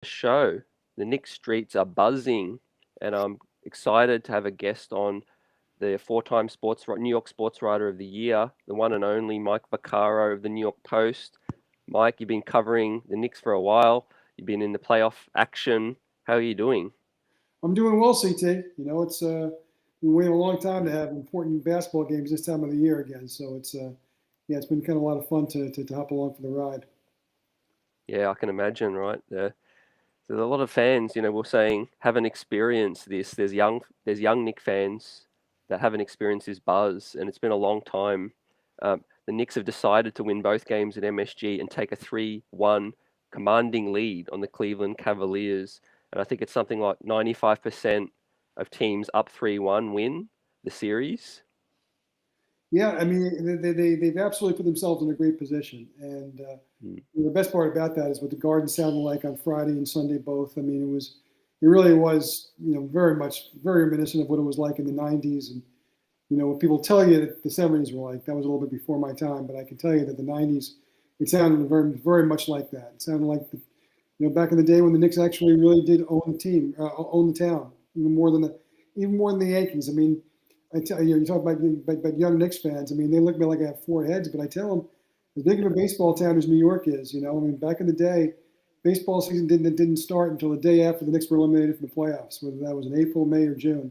show. The Knicks streets are buzzing, and I'm excited to have a guest on, the four-time New York Sports Writer of the Year, the one and only Mike VACCARO of the New York Post. Mike, you've been covering the Knicks for a while. You've been in the playoff action. How are you doing? I'm doing well, CT. It's been waiting a long time to have important basketball games this time of the year again. So yeah, it's been kind of a lot of fun to hop along for the ride. Yeah, I can imagine, right? There's a lot of fans, we're saying haven't experienced this. There's young Knicks fans that haven't experienced this buzz, and it's been a long time. The Knicks have decided to win both games at MSG and take a 3-1 commanding lead on the Cleveland Cavaliers. And I think it's something like 95% of teams up 3-1 win the series. Yeah, I mean they've absolutely put themselves in a great position, and Mm. the best part about that is what the Garden sounded like on Friday and Sunday both. I mean it really was very reminiscent of what it was like in the '90s, and what people tell you that the '70s were like. That was a little bit before my time, but I can tell you that the '90s it sounded very much like that. It sounded like back in the day when the Knicks actually really did own the team, own the town, even more than the Yankees. I mean, I tell you, you talk about young Knicks fans. I mean, they look at me like I have four heads, but I tell them, as big of a baseball town as New York is, I mean, back in the day, baseball season didn't start until the day after the Knicks were eliminated from the playoffs, whether that was in April, May, or June.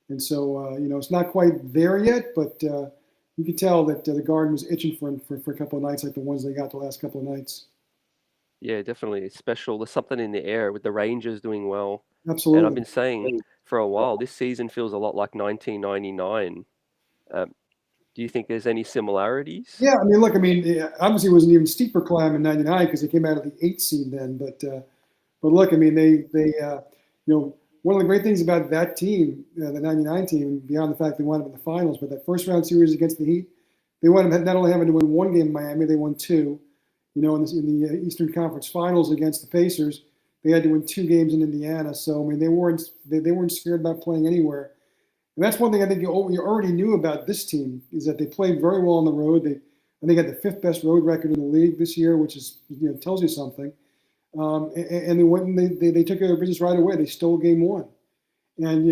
And so, it's not quite there yet, but you could tell that the Garden was itching for a couple of nights like the ones they got the last couple of nights. Yeah, definitely. It's special. There's something in the air with the Rangers doing well. And I've Absolutely. been saying for a while, this season feels a lot like 1999. Um, do you think there's any similarities? Yeah, I mean, look, I mean, obviously it was an even steeper climb in '99 because they came out of the eighth seed then. But look, I mean, one of the great things about that team, the '99 team, beyond the fact they wound up in the finals, but that first round series against the Heat, they wound up not only having to win one game in Miami, they won two. In the Eastern Conference Finals against the Pacers, they had to win two games in Indiana. So I mean, they weren't scared about playing anywhere. And that's one thing I think you already knew about this team is that they played very well on the road. I think, had the fifth best road record in the league this year, which is tells you something. And they went and they took care of business right away. They stole game one, and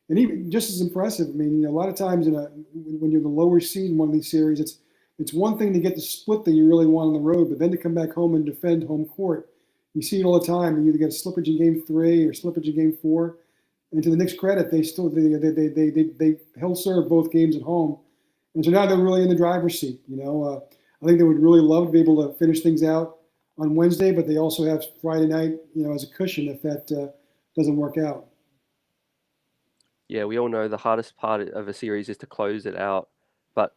and even just as impressive. I mean, a lot of times when you're the lower seed in one of these series, it's one thing to get the split that you really want on the road, but then to come back home and defend home court, you see it all the time. You either get a slippage in game three or slippage in game four. And to the Knicks' credit, they held serve both games at home, and so now they're really in the driver's seat. I think they would really love to be able to finish things out on Wednesday, but they also have Friday night, as a cushion if that doesn't work out. Yeah, we all know the hardest part of a series is to close it out. But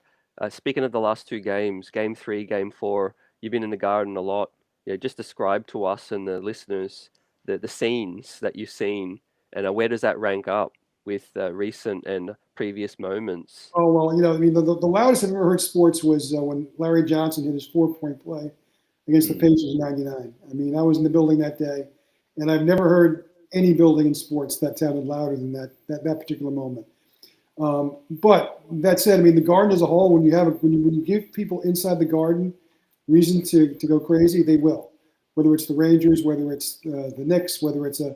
speaking of the last two games, game three, game four, you've been in the Garden a lot. Yeah, just describe to us and the listeners the scenes that you've seen, and where does that rank up with recent and previous moments? Oh well, I mean, the loudest I've ever heard sports was when Larry Johnson hit his 4-point play against the Mm. Pacers in '99. I mean, I was in the building that day, and I've never heard any building in sports that sounded louder than that particular moment. But that said, I mean, the Garden as a whole, when you give people inside the Garden reason to go crazy, they will. Whether it's the Rangers, whether it's the Knicks, whether it's a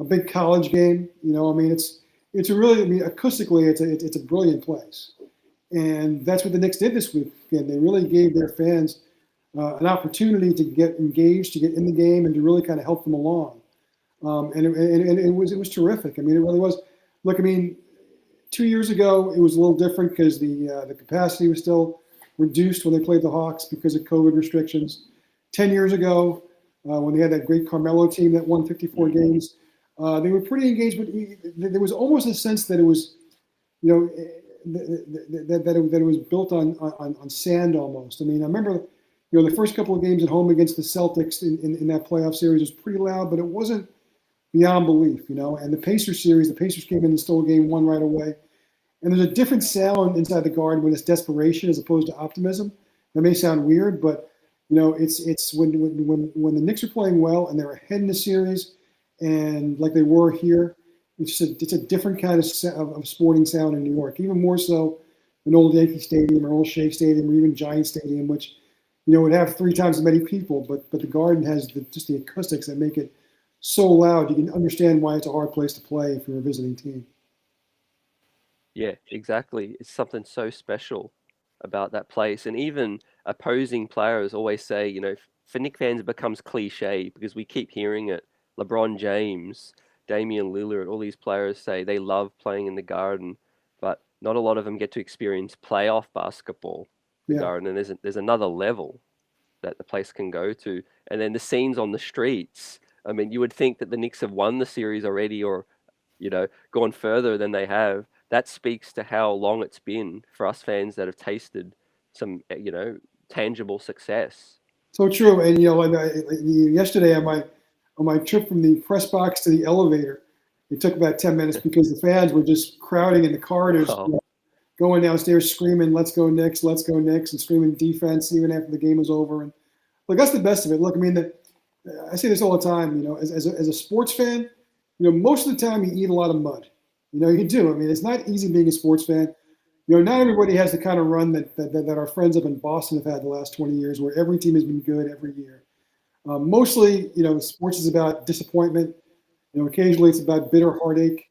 big college game, I mean, it's a really, I mean, acoustically, it's a brilliant place, and that's what the Knicks did this week. Again, they really gave their fans an opportunity to get engaged, to get in the game, and to really kind of help them along. And it was terrific. I mean, it really was. Look, I mean, 2 years ago it was a little different because the capacity was still reduced when they played the Hawks because of COVID restrictions. 10 years ago, when they had that great Carmelo team that won 54 games, they were pretty engaged. But there was almost a sense that it was, that it was built on sand almost. I mean, I remember, the first couple of games at home against the Celtics in that playoff series was pretty loud, but it wasn't beyond belief. And the Pacers series, the Pacers came in and stole game one right away. And there's a different sound inside the Garden when it's desperation as opposed to optimism. That may sound weird, but it's when the Knicks are playing well and they're ahead in the series, and like they were here, it's a different kind of sporting sound in New York, even more so than old Yankee Stadium or old Shea Stadium or even Giant Stadium, which would have 3 times as many people, but the Garden has just the acoustics that make it so loud. You can understand why it's a hard place to play if you're a visiting team. Yeah, exactly. It's something so special about that place. And even opposing players always say, for Knicks fans, it becomes cliche because we keep hearing it. LeBron James, Damian Lillard, all these players say they love playing in the Garden, but not a lot of them get to experience playoff basketball, the Yeah. Garden. And there's another level that the place can go to. And then the scenes on the streets. I mean, you would think that the Knicks have won the series already or, gone further than they have. That speaks to how long it's been for us fans that have tasted some, tangible success. So true. And yesterday on my trip from the press box to the elevator, it took about 10 minutes because the fans were just crowding in the corridors, Oh, going downstairs screaming, "Let's go Knicks, let's go Knicks," and screaming defense even after the game was over. And look, that's the best of it. Look, I mean, I say this all the time. As a sports fan, most of the time you eat a lot of mud. You do. I mean, it's not easy being a sports fan. Not everybody has the kind of run that our friends up in Boston have had the last 20 years, where every team has been good every year. Mostly, sports is about disappointment. Occasionally it's about bitter heartache.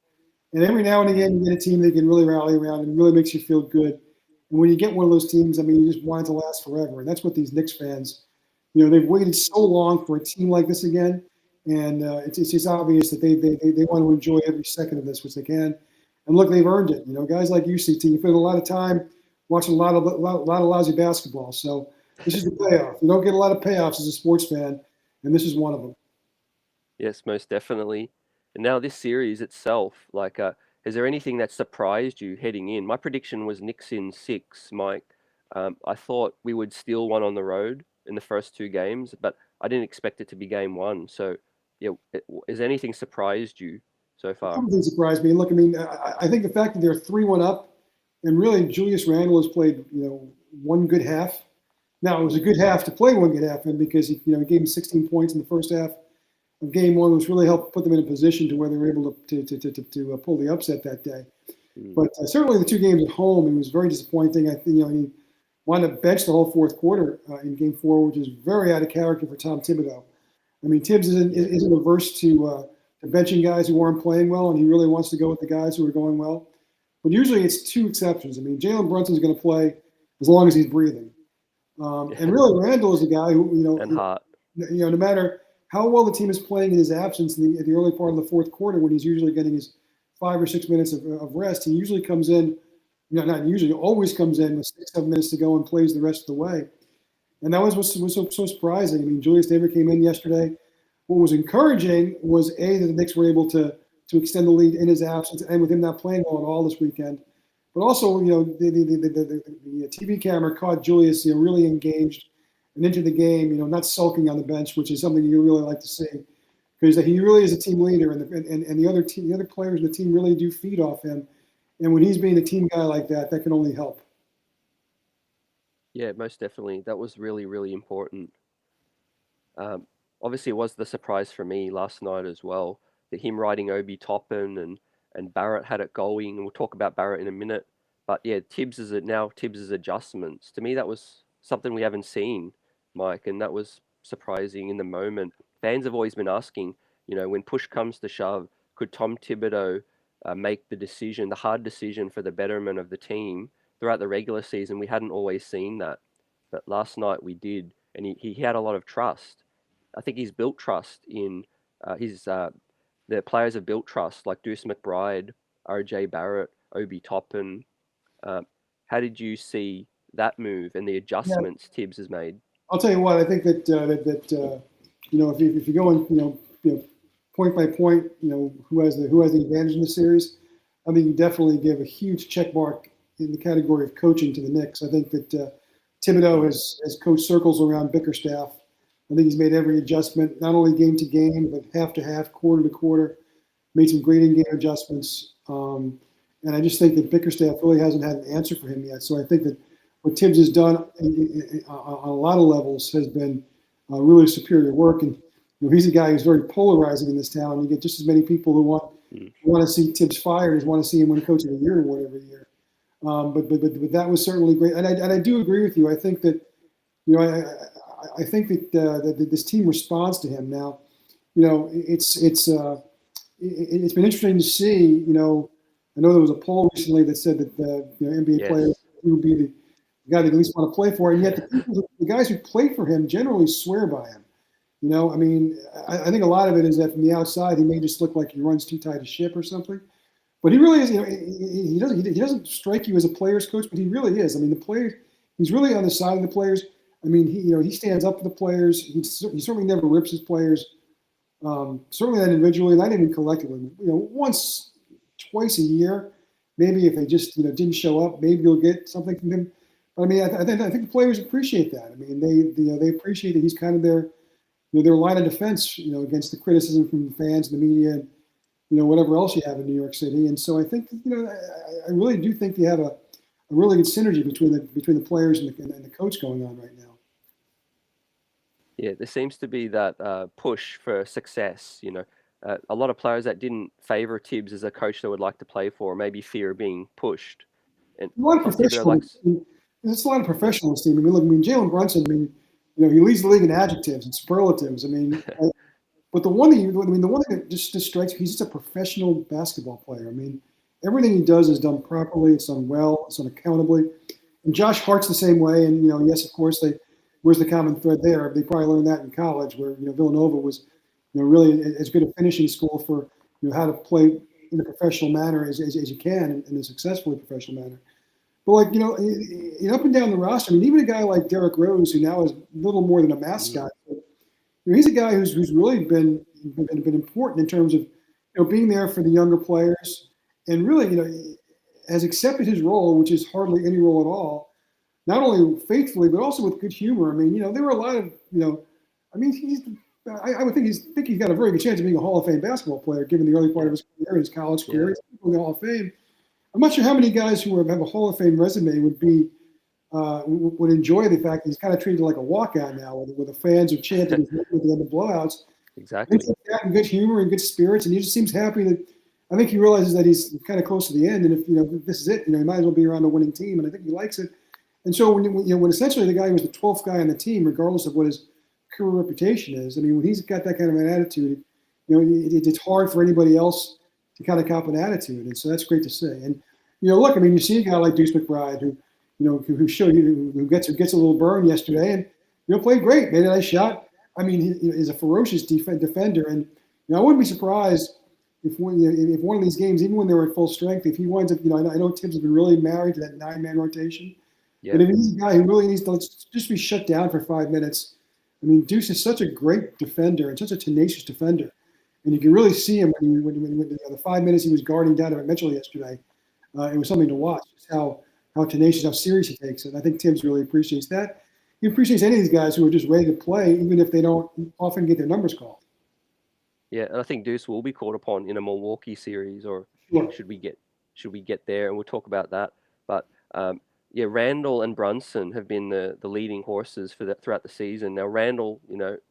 And every now and again, you get a team that can really rally around and really makes you feel good. And when you get one of those teams, I mean, you just want it to last forever. And that's what these Knicks fans, they've waited so long for a team like this again. And it's just obvious that they want to enjoy every second of this, which they can. And look, they've earned it. Guys like you, CT, you spend a lot of time watching a lot of lousy basketball. So this is the payoff. You don't get a lot of payoffs as a sports fan, and this is one of them. yes, most definitely. And now this series itself, is there anything that surprised you heading in? My prediction was Knicks in 6, Mike. I thought we would steal one on the road in the first 2 games, but I didn't expect it to be game 1. So, yeah, has anything surprised you so far? Something surprised me. Look, I mean, I think the fact that they're 3-1 up, and really Julius Randle has played, one good half. Now it was a good half to play one good half in because he gave him 16 points in the first half of game 1, which really helped put them in a position to where they were able to pull the upset that day. But certainly the 2 games at home, it was very disappointing. I think he wound up bench the whole fourth quarter in game 4, which is very out of character for Tom Thibodeau. I mean, Thibs isn't averse to benching guys who aren't playing well, and he really wants to go with the guys who are going well. But usually it's 2 exceptions. I mean, Jalen Brunson is going to play as long as he's breathing. And really, Randle is a guy who, And Hart. no matter how well the team is playing in his absence at the early part of the fourth quarter, when he's usually getting his 5 or 6 minutes of rest, he usually comes in, not usually, always comes in with 6, 7 minutes to go and plays the rest of the way. And that was so surprising. I mean, Julius never came in yesterday. What was encouraging was, A, that the Knicks were able to extend the lead in his absence and with him not playing well at all this weekend. But also, the TV camera caught Julius, really engaged and into the game, not sulking on the bench, which is something you really like to see, because he really is a team leader, and the other players in the team really do feed off him. And when he's being a team guy like that, that can only help. Yeah, most definitely. That was really, really important. Obviously, it was the surprise for me last night as well, that him riding Obi Toppin and Barrett had it going, and we'll talk about Barrett in a minute. But yeah, Tibbs's adjustments. To me, that was something we haven't seen, Mike, and that was surprising in the moment. Fans have always been asking, when push comes to shove, could Tom Thibodeau make the hard decision for the betterment of the team throughout the regular season? We hadn't always seen that, but last night we did, and he had a lot of trust. I think he's built trust in the players have built trust, like Deuce McBride, RJ Barrett, Obi Toppin. How did you see that move and the adjustments Tibbs has made? I'll tell you what. I think that if you go in point by point, who has the advantage in the series, I think you definitely give a huge check mark in the category of coaching to the Knicks. I think that Thibodeau has coached circles around Bickerstaff. I think he's made every adjustment, not only game to game, but half to half, quarter to quarter. Made some great in-game adjustments. And I just think that Bickerstaff really hasn't had an answer for him yet. So I think that what Thibs has done on a lot of levels has been really superior work. And he's a guy who's very polarizing in this town. You get just as many people who want to see Thibs fired as want to see him win Coach of the Year award every year. But that was certainly great. And I do agree with you. I think that I think that this team responds to him now. It's been interesting to see. I know there was a poll recently that said that the NBA players, he would be the guy they at least want to play for, and yet the guys who play for him generally swear by him. I think a lot of it is that from the outside he may just look like he runs too tight a ship or something, but he really is. He doesn't strike you as a player's coach, but he really is. I mean, the players, he's really on the side of the players. I mean, he stands up for the players. He certainly never rips his players. Certainly not individually, not even collectively. Once, twice a year, maybe if they just didn't show up, maybe you'll get something from him. But I mean, I think the players appreciate that. I mean, they appreciate that he's kind of their line of defense, against the criticism from the fans, and the media, and whatever else you have in New York City. And so I think I really do think they have a really good synergy between the players and the coach going on right now. Yeah, there seems to be that push for success. A lot of players that didn't favor Thibs as a coach they would like to play for, maybe fear being pushed. And a lot of professionalism. There's a lot of professionals team. I mean, Jalen Brunson. I mean, he leads the league in adjectives and superlatives. I mean, but the one thing that just strikes me, he's just a professional basketball player. I mean, everything he does is done properly. It's done well. It's done accountably. And Josh Hart's the same way. And yes, of course, where's the common thread there? They probably learned that in college, where Villanova was really as good a finishing school for how to play in a professional manner as you can, in a successfully professional manner. But up and down the roster, I mean, even a guy like Derrick Rose, who now is little more than a mascot, he's a guy who's really been important in terms of being there for the younger players, and really has accepted his role, which is hardly any role at all, not only faithfully but also with good humor. I mean, there were a lot of I mean, I would think he's got a very good chance of being a Hall of Fame basketball player, given the early part of his career, his college career. He's in the Hall of Fame. I'm not sure how many guys who have a Hall of Fame resume would enjoy the fact that he's kind of treated like a walkout now, where the fans are chanting his name at the end of blowouts. Exactly. He's got good humor and good spirits, and he just seems happy that. I think he realizes that he's kind of close to the end, and if this is it, he might as well be around a winning team, and I think he likes it. And so when essentially the guy who was the 12th guy on the team, regardless of what his career reputation is, I mean, when he's got that kind of an attitude, it's hard for anybody else to kind of cop an attitude, and so that's great to see. And look, I mean, you see a guy like Deuce McBride who gets a little burn yesterday, and played great, made a nice shot. I mean, he is a ferocious defender, and I wouldn't be surprised if one of these games, even when they were at full strength, if he winds up, I know Thibs has been really married to that 9-man rotation, but if he's a guy who really needs to just be shut down for 5 minutes. I mean, Deuce is such a great defender and such a tenacious defender, and you can really see him when the 5 minutes he was guarding Donovan Mitchell yesterday. It was something to watch, just how tenacious, how serious he takes it. And I think Thibs really appreciates that. He appreciates any of these guys who are just ready to play, even if they don't often get their numbers called. Yeah, and I think Deuce will be called upon in a Milwaukee series, or should we get there, and we'll talk about that. But Randle and Brunson have been the leading horses throughout the season. Now Randle,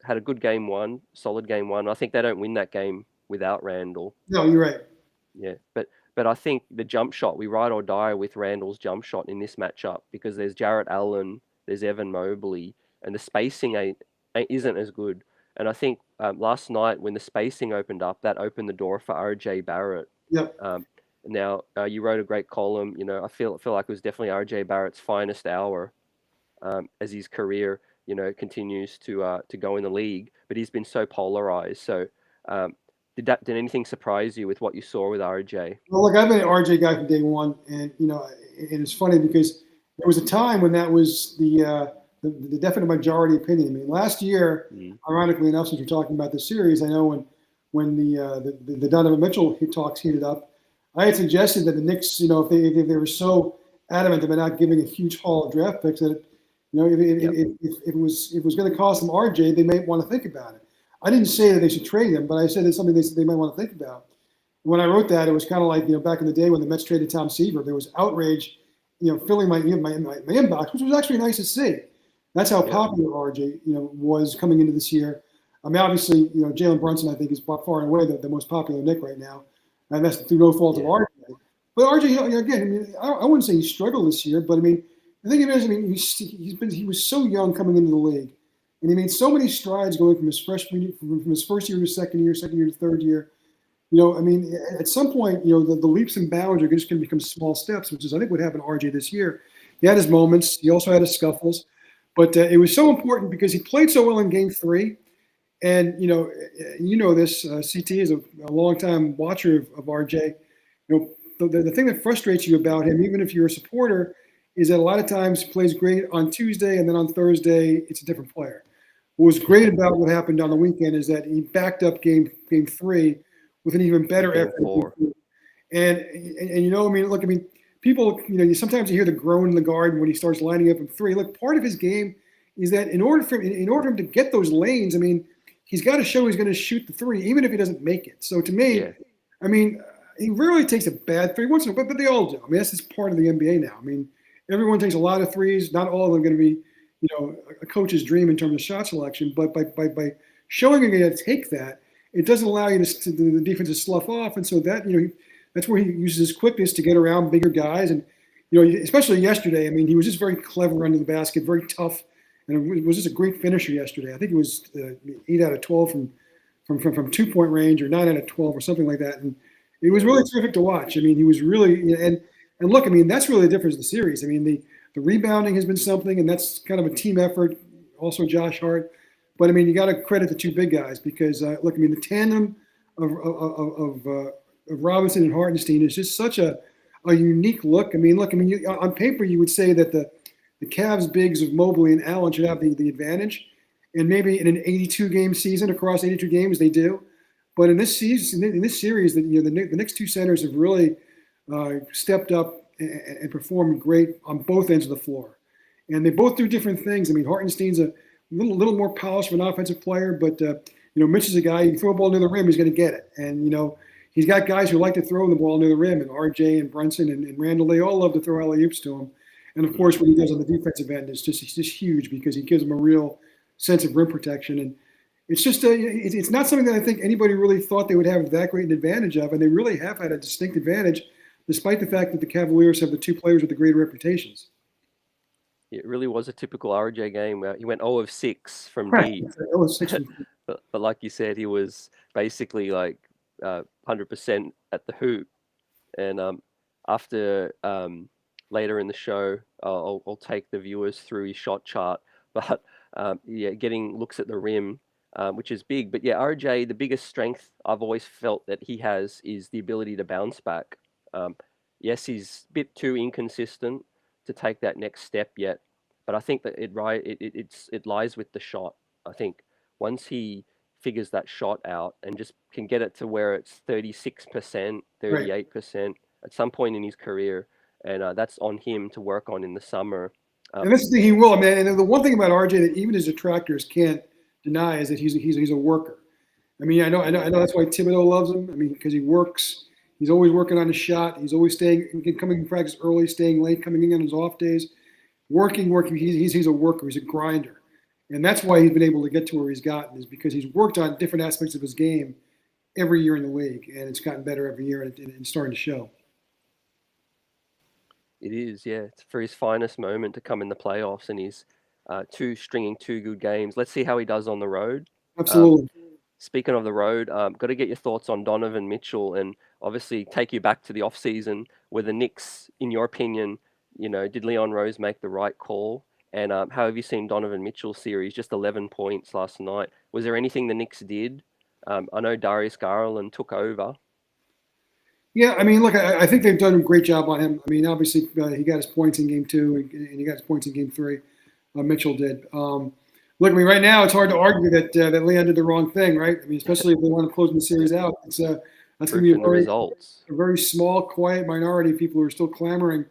had a good game one, solid game one. I think they don't win that game without Randle. No, you're right. Yeah, but I think the jump shot, we ride or die with Randle's jump shot in this matchup, because there's Jarrett Allen, there's Evan Mobley, and the spacing isn't as good. And I think last night when the spacing opened up, that opened the door for RJ Barrett. Yep. Now you wrote a great column. I feel like it was definitely RJ Barrett's finest hour as his career continues to go in the league. But he's been so polarized. So did anything surprise you with what you saw with RJ? Well, look, I've been an RJ guy from day one, and and it's funny because there was a time when that was the definite majority opinion. I mean, last year, ironically enough, since we're talking about the series, I know when the Donovan Mitchell talks heated up, I had suggested that the Knicks, if they were so adamant about not giving a huge haul of draft picks, that if it was going to cost them RJ, they may want to think about it. I didn't say that they should trade him, but I said it's something they might want to think about. When I wrote that, it was kind of like back in the day when the Mets traded Tom Seaver, there was outrage, filling my inbox, which was actually nice to see. That's how popular RJ, was coming into this year. I mean, obviously, Jalen Brunson, I think, is by far and away the most popular Knick right now, and that's through no fault of RJ. But RJ, again, I mean, I wouldn't say he struggled this year, but I mean, The thing is, I mean, he was so young coming into the league, and he made so many strides going from his freshman from his first year to second year to third year. I mean, at some point, the leaps and bounds are just going to become small steps, which is, I think, what happened to RJ this year. He had his moments. He also had his scuffles. But it was so important because he played so well in Game 3. And, this, CT is a longtime watcher of RJ. The thing that frustrates you about him, even if you're a supporter, is that a lot of times he plays great on Tuesday, and then on Thursday, it's a different player. What was great about what happened on the weekend is that he backed up Game 3 with an even better effort. And I mean, look, I mean, people, sometimes you hear the groan in the garden when he starts lining up in 3. Look, part of his game is that in order for him to get those lanes, I mean, he's got to show he's going to shoot the 3, even if he doesn't make it. So to me, I mean, he rarely takes a bad 3 once in a while, but they all do. I mean, that's just part of the NBA now. I mean, everyone takes a lot of 3s. Not all of them are going to be, a coach's dream in terms of shot selection. But by showing him how to take that, it doesn't allow you the defense to slough off. And so that, that's where he uses his quickness to get around bigger guys. And, especially yesterday, I mean, he was just very clever under the basket, very tough. And it was just a great finisher yesterday. I think it was 8 out of 12 from 2-point range, or 9 out of 12 or something like that. And it was really terrific to watch. I mean, he was really, and look, I mean, that's really the difference in the series. I mean, the rebounding has been something, and that's kind of a team effort. Also, Josh Hart. But I mean, you got to credit the two big guys because look, I mean, the tandem of Robinson and Hartenstein is just such a unique look. I mean, look, I mean, on paper you would say that the Cavs bigs of Mobley and Allen should have the advantage, and maybe in an 82-game season across 82 games they do. But in this season, in this series, the Knicks' two centers have really stepped up and performed great on both ends of the floor, and they both do different things. I mean, Hartenstein's a little more polished of an offensive player, but Mitch is a guy, you throw a ball near the rim, he's going to get it. And he's got guys who like to throw the ball near the rim, and RJ and Brunson and Randle, they all love to throw alley-oops to him. And of course, what he does on the defensive end is just huge because he gives them a real sense of rim protection. And it's just it's not something that I think anybody really thought they would have that great an advantage of, and they really have had a distinct advantage, despite the fact that the Cavaliers have the two players with the greater reputations. It really was a typical RJ game where he went 0 of 6 from Right. deep. But like you said, he was basically like 100% at the hoop. And after later in the show, I'll take the viewers through his shot chart. But getting looks at the rim, which is big. But yeah, RJ, the biggest strength I've always felt that he has is the ability to bounce back. Yes, he's a bit too inconsistent to take that next step yet, but I think that it lies with the shot. I think once he figures that shot out and just can get it to where it's 36%, 38% at some point in his career, and that's on him to work on in the summer. And that's the thing he will, man. And the one thing about RJ that even his detractors can't deny is that he's a worker. I mean, I know that's why Thibodeau loves him. I mean, because he works. He's always working on his shot. He's always coming to practice early, staying late, coming in on his off days, working. He's a worker. He's a grinder, and that's why he's been able to get to where he's gotten, is because he's worked on different aspects of his game every year in the league, and it's gotten better every year, and it's starting to show. It is, yeah. It's for his finest moment to come in the playoffs, and he's stringing 2 good games. Let's see how he does on the road. Absolutely. Speaking of the road, got to get your thoughts on Donovan Mitchell, and obviously take you back to the offseason where the Knicks, in your opinion, did Leon Rose make the right call? And how have you seen Donovan Mitchell's series? Just 11 points last night. Was there anything the Knicks did? I know Darius Garland took over. Yeah, I mean, look, I think they've done a great job on him. I mean, obviously, he got his points in Game 2, and he got his points in Game 3. Mitchell did. Look, I mean, right now it's hard to argue that Leon did the wrong thing, right? I mean, especially if they want to close the series out. That's going to be a very small, quiet minority of people who are still clamoring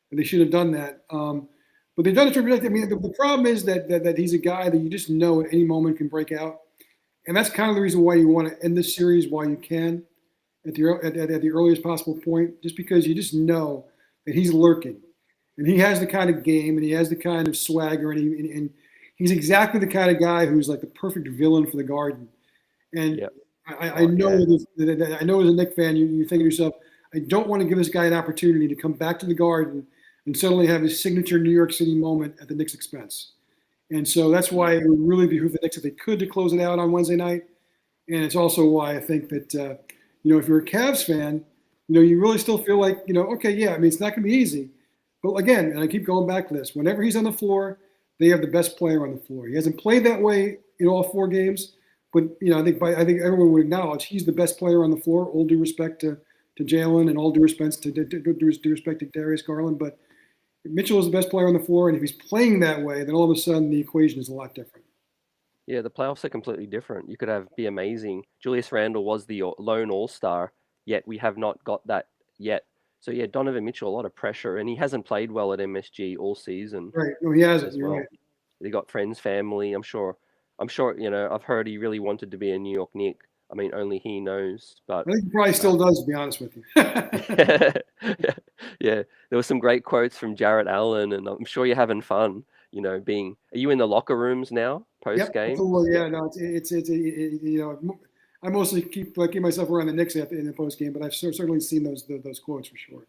that they should have done that. But they've done it to protect. I mean, the problem is that he's a guy that you just know at any moment can break out, and that's kind of the reason why you want to end this series while you can, at the earliest possible point, just because you just know that he's lurking, and he has the kind of game, and he has the kind of swagger, and he's exactly the kind of guy who's like the perfect villain for the Garden. And yep. I know as a Knicks fan, you think to yourself, I don't want to give this guy an opportunity to come back to the Garden and suddenly have his signature New York City moment at the Knicks' expense. And so that's why it would really behoove the Knicks if they could to close it out on Wednesday night. And it's also why I think that, if you're a Cavs fan, you really still feel like, okay, yeah, I mean, it's not going to be easy. But again, and I keep going back to this, whenever he's on the floor, they have the best player on the floor. He hasn't played that way in all 4 games, but I think everyone would acknowledge he's the best player on the floor. All due respect to Jalen, and all due respect to Darius Garland, but Mitchell is the best player on the floor, and if he's playing that way, then all of a sudden the equation is a lot different. Yeah, the playoffs are completely different. You could be amazing. Julius Randle was the lone all-star, yet we have not got that yet. So yeah, Donovan Mitchell, a lot of pressure, and he hasn't played well at MSG all season. Right? No, he hasn't. As You're well. right. He got friends, family. I'm sure. I've heard he really wanted to be a New York Knick. I mean, only he knows. But I think he probably still does, to be honest with you. yeah, there were some great quotes from Jarrett Allen, and I'm sure you're having fun. Are you in the locker rooms now post game? Absolutely. Yeah, no, I mostly keep myself around the Knicks in the post game, but I've certainly seen those quotes for sure.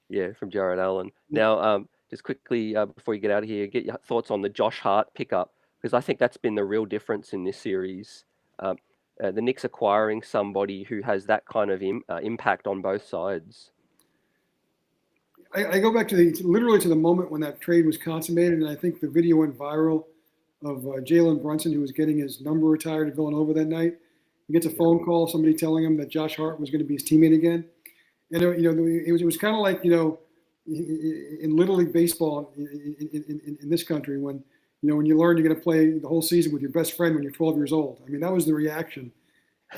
Yeah, from Jarrett Allen. Now, just quickly before you get out of here, get your thoughts on the Josh Hart pickup, because I think that's been the real difference in this series. The Knicks acquiring somebody who has that kind of impact on both sides. I go back to literally to the moment when that trade was consummated, and I think the video went viral of Jalen Brunson, who was getting his number retired at Villanova that night. He gets a phone call, somebody telling him that Josh Hart was going to be his teammate again. And it was kind of like in Little League baseball in this country when when you learn you're going to play the whole season with your best friend when you're 12 years old. I mean, that was the reaction,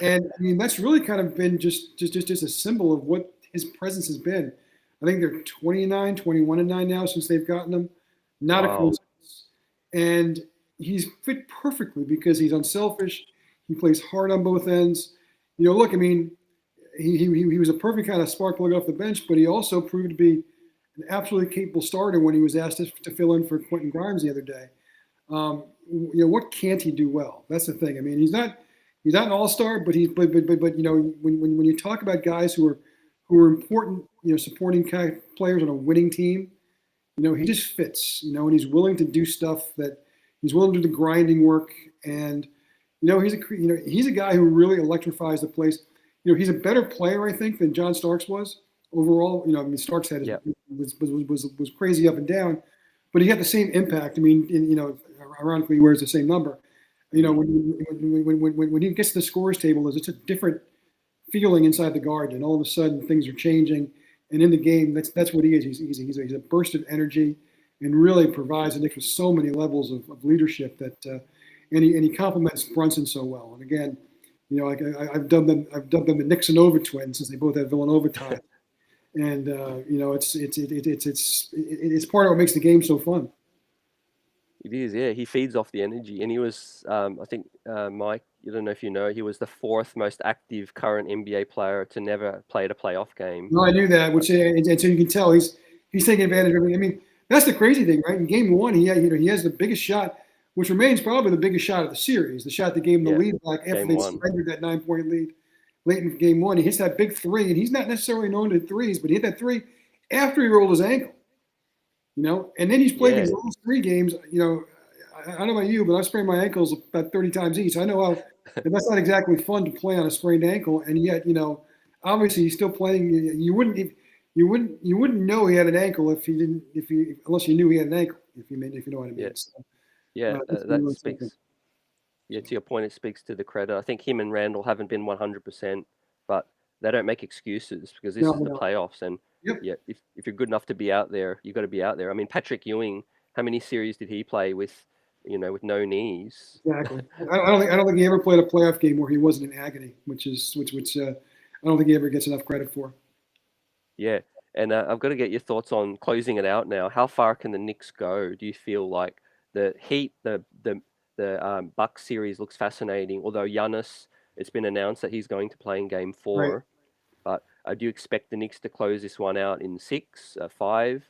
and I mean that's really kind of been just a symbol of what his presence has been. I think they're 21-9 now since they've gotten him. Not a coincidence. And he's fit perfectly because he's unselfish. He plays hard on both ends. Look, I mean, he was a perfect kind of spark plug off the bench, but he also proved to be an absolutely capable starter when he was asked to fill in for Quentin Grimes the other day. What can't he do well? That's the thing. I mean, he's not an all-star, but when you talk about guys who are important, supporting players on a winning team, he just fits, and he's willing to do stuff that he's willing to do the grinding work. And, he's a guy who really electrifies the place. He's a better player, I think, than John Starks was overall. I mean, Starks had was crazy up and down, but he had the same impact. I mean, ironically, he wears the same number. When he gets to the scorers table, it's a different feeling inside the garden, and all of a sudden things are changing. And in the game, that's what he is. He's a burst of energy, and really provides the Knicks with so many levels of leadership that, and he complements Brunson so well. And again, I've dubbed them the Knicks and Nova twins since they both have Villanova ties. And it's part of what makes the game so fun. It is, yeah. He feeds off the energy, and he was, I think, Mike, you don't know if you know, he was the 4th most active current NBA player to never play a playoff game. No, I knew that, and so you can tell he's taking advantage of everything. I mean, that's the crazy thing, right? In Game 1, he has the biggest shot, which remains probably the biggest shot of the series. The shot that gave him the lead back after they surrendered that 9-point lead late in Game 1. He hits that big three, and he's not necessarily known to hit threes, but he hit that three after he rolled his ankle. And then he's played these last 3 games. I don't know about you, but I've sprained my ankles about 30 times each. I know how that's not exactly fun to play on a sprained ankle, and yet, obviously he's still playing. You wouldn't know he had an ankle unless you knew he had an ankle. If you know what I mean. Yeah, that speaks. Yeah, to your point, it speaks to the credit. I think him and Randall haven't been 100%, but they don't make excuses because this is the playoffs, and if you're good enough to be out there, you got to be out there. I mean, Patrick Ewing, how many series did he play with with no knees? Exactly. I don't think he ever played a playoff game where he wasn't in agony, which I don't think he ever gets enough credit for. Yeah, and I've got to get your thoughts on closing it out now. How far can the Knicks go? Do you feel like the Heat, the Bucks series looks fascinating, although Giannis, it's been announced that he's going to play in Game 4. Right. But do you expect the Knicks to close this one out in 6, 5?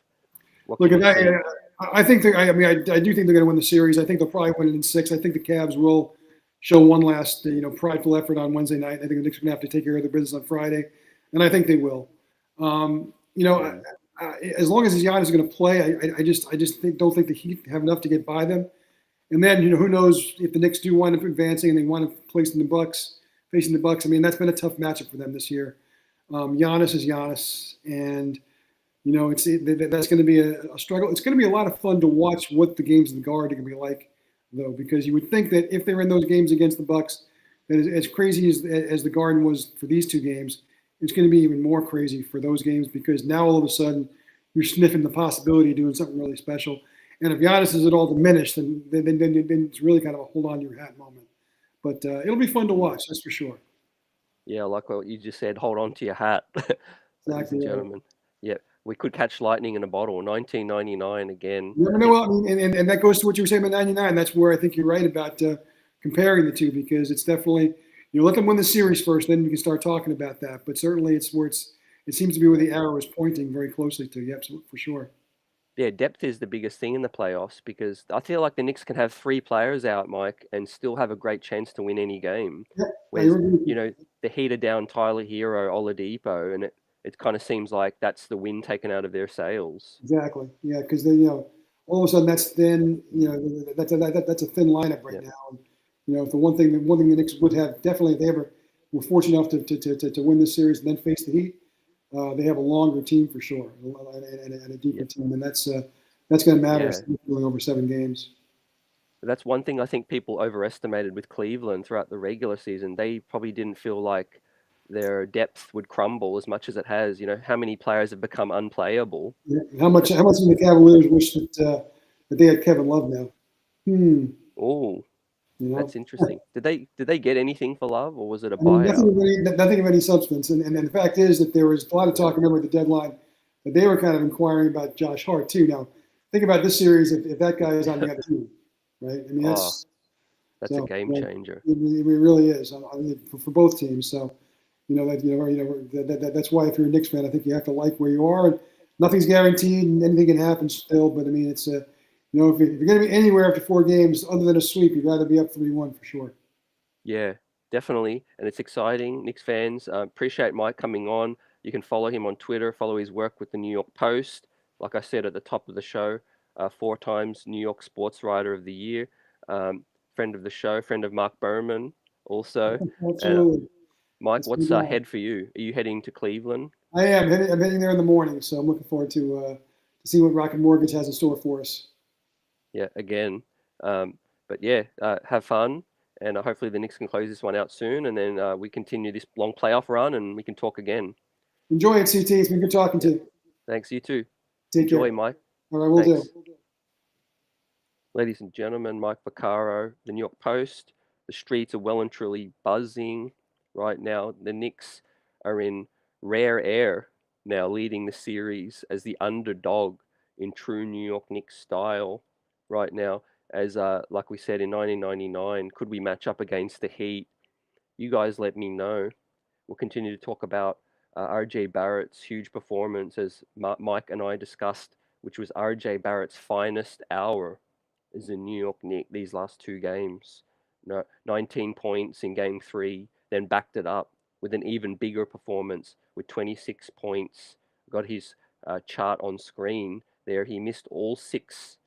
Look at that. I think I do think they're going to win the series. I think they'll probably win it in 6. I think the Cavs will show one last prideful effort on Wednesday night. I think the Knicks are going to have to take care of their business on Friday, and I think they will. as long as Giannis is going to play, don't think the Heat have enough to get by them. And then, who knows if the Knicks do wind up advancing and they want to place in the Bucks, facing the Bucks. I mean, that's been a tough matchup for them this year. Giannis is Giannis, and that's going to be a struggle. It's going to be a lot of fun to watch what the games in the Garden are going to be like, though, because you would think that if they're in those games against the Bucks, that as crazy as the Garden was for these two games, it's going to be even more crazy for those games because now all of a sudden you're sniffing the possibility of doing something really special. And if Giannis is at all diminished, then it's really kind of a hold on to your hat moment. But it'll be fun to watch, that's for sure. Yeah, like what you just said, hold on to your hat, ladies Exactly and right. gentlemen. Yeah, we could catch lightning in a bottle. 1999 again. You never know. I mean, and that goes to what you were saying about '99. That's where I think you're right about comparing the two because it's definitely let them win the series first, then you can start talking about that. But certainly, it's where it seems to be where the arrow is pointing very closely to. Yeah, absolutely, for sure. Yeah, depth is the biggest thing in the playoffs because I feel like the Knicks can have 3 players out, Mike, and still have a great chance to win any game. Yeah, I Whereas, agree with you. the Heat are down Tyler Hero, Oladipo, and it kind of seems like that's the wind taken out of their sails. Exactly. Yeah, because then all of a sudden that's thin. That's a thin lineup right Yeah, now. And, if the one thing the Knicks would have definitely if they ever were fortunate enough to win this series and then face the Heat, they have a longer team for sure and a deeper yeah, team, and that's going to matter yeah. going over 7 games. That's one thing I think people overestimated with Cleveland throughout the regular season. They probably didn't feel like their depth would crumble as much as it has. How many players have become unplayable? Yeah. How much do the Cavaliers wish that they had Kevin Love now? Hmm. Oh, You know. that's interesting. Did they get anything for Love, or was it a I mean, buyout? nothing of any substance. And the fact is that there was a lot of talk, remember, at the deadline that they were kind of inquiring about Josh Hart, too. Now, think about this series if that guy is on the other team, right? I mean, Oh, that's a so game changer. it really is. I mean, for both teams. So, that's why if you're a Knicks fan, I think you have to like where you are. Nothing's guaranteed and anything can happen still. But, I mean, it's, if you're going to be anywhere after 4 games other than a sweep, you'd rather be up 3-1 for sure. Yeah, definitely. And it's exciting. Knicks fans, appreciate Mike coming on. You can follow him on Twitter, follow his work with the New York Post. Like I said at the top of the show, 4 times New York Sports Writer of the Year, friend of the show, friend of Mark Berman also. And Absolutely. Mike, That's pretty what's good. ahead for you? Are you heading to Cleveland? I am. I'm heading there in the morning, so I'm looking forward to see what Rocket Mortgage has in store for us. Yeah, again. But yeah, have fun. And hopefully the Knicks can close this one out soon. And then we continue this long playoff run and we can talk again. Enjoy it, CT. It's been good talking Yeah. to you. Thanks, you too. Take Enjoy, care. Mike. All right, we'll Thanks. do. Ladies and gentlemen, Mike VACCARO, the New York Post. The streets are well and truly buzzing right now. The Knicks are in rare air now, leading the series as the underdog in true New York Knicks style right now. As like we said in 1999, could we match up against the Heat? You guys let me know. We'll continue to talk about RJ Barrett's huge performance, as Mike and I discussed, which was RJ Barrett's finest hour as a New York Knick these last 2 games. 19 points in game 3, then backed it up with an even bigger performance with 26 points. Got his chart on screen there. He missed all 6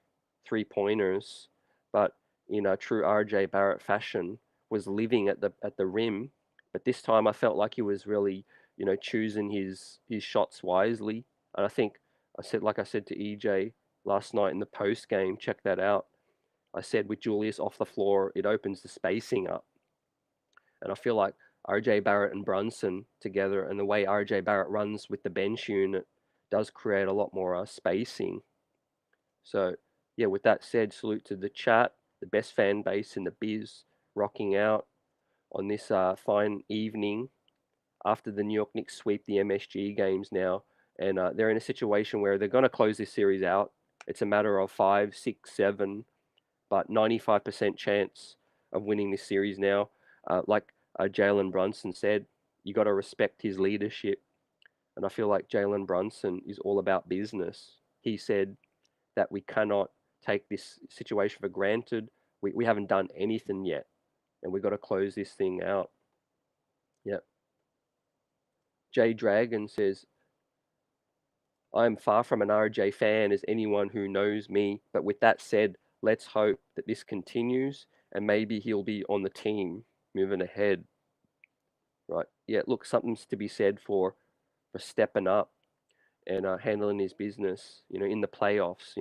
3-pointers, but in a true RJ Barrett fashion, was living at the rim. But this time, I felt like he was really, choosing his shots wisely. And I think like I said to EJ last night in the post game, check that out. I said with Julius off the floor, it opens the spacing up. And I feel like RJ Barrett and Brunson together, and the way RJ Barrett runs with the bench unit does create a lot more spacing. So, yeah, with that said, salute to the chat, the best fan base in the biz, rocking out on this fine evening after the New York Knicks sweep the MSG games now. And they're in a situation where they're going to close this series out. It's a matter of 5, 6, 7, but 95% chance of winning this series now. Like Jalen Brunson said, you got to respect his leadership. And I feel like Jalen Brunson is all about business. He said that we cannot take this situation for granted. We haven't done anything yet, and we got to close this thing out. Yep. Jay Dragon says, I'm far from an RJ fan as anyone who knows me, but with that said, let's hope that this continues and maybe he'll be on the team moving ahead. Right. Yeah, look, something's to be said for stepping up and handling his business, in the playoffs,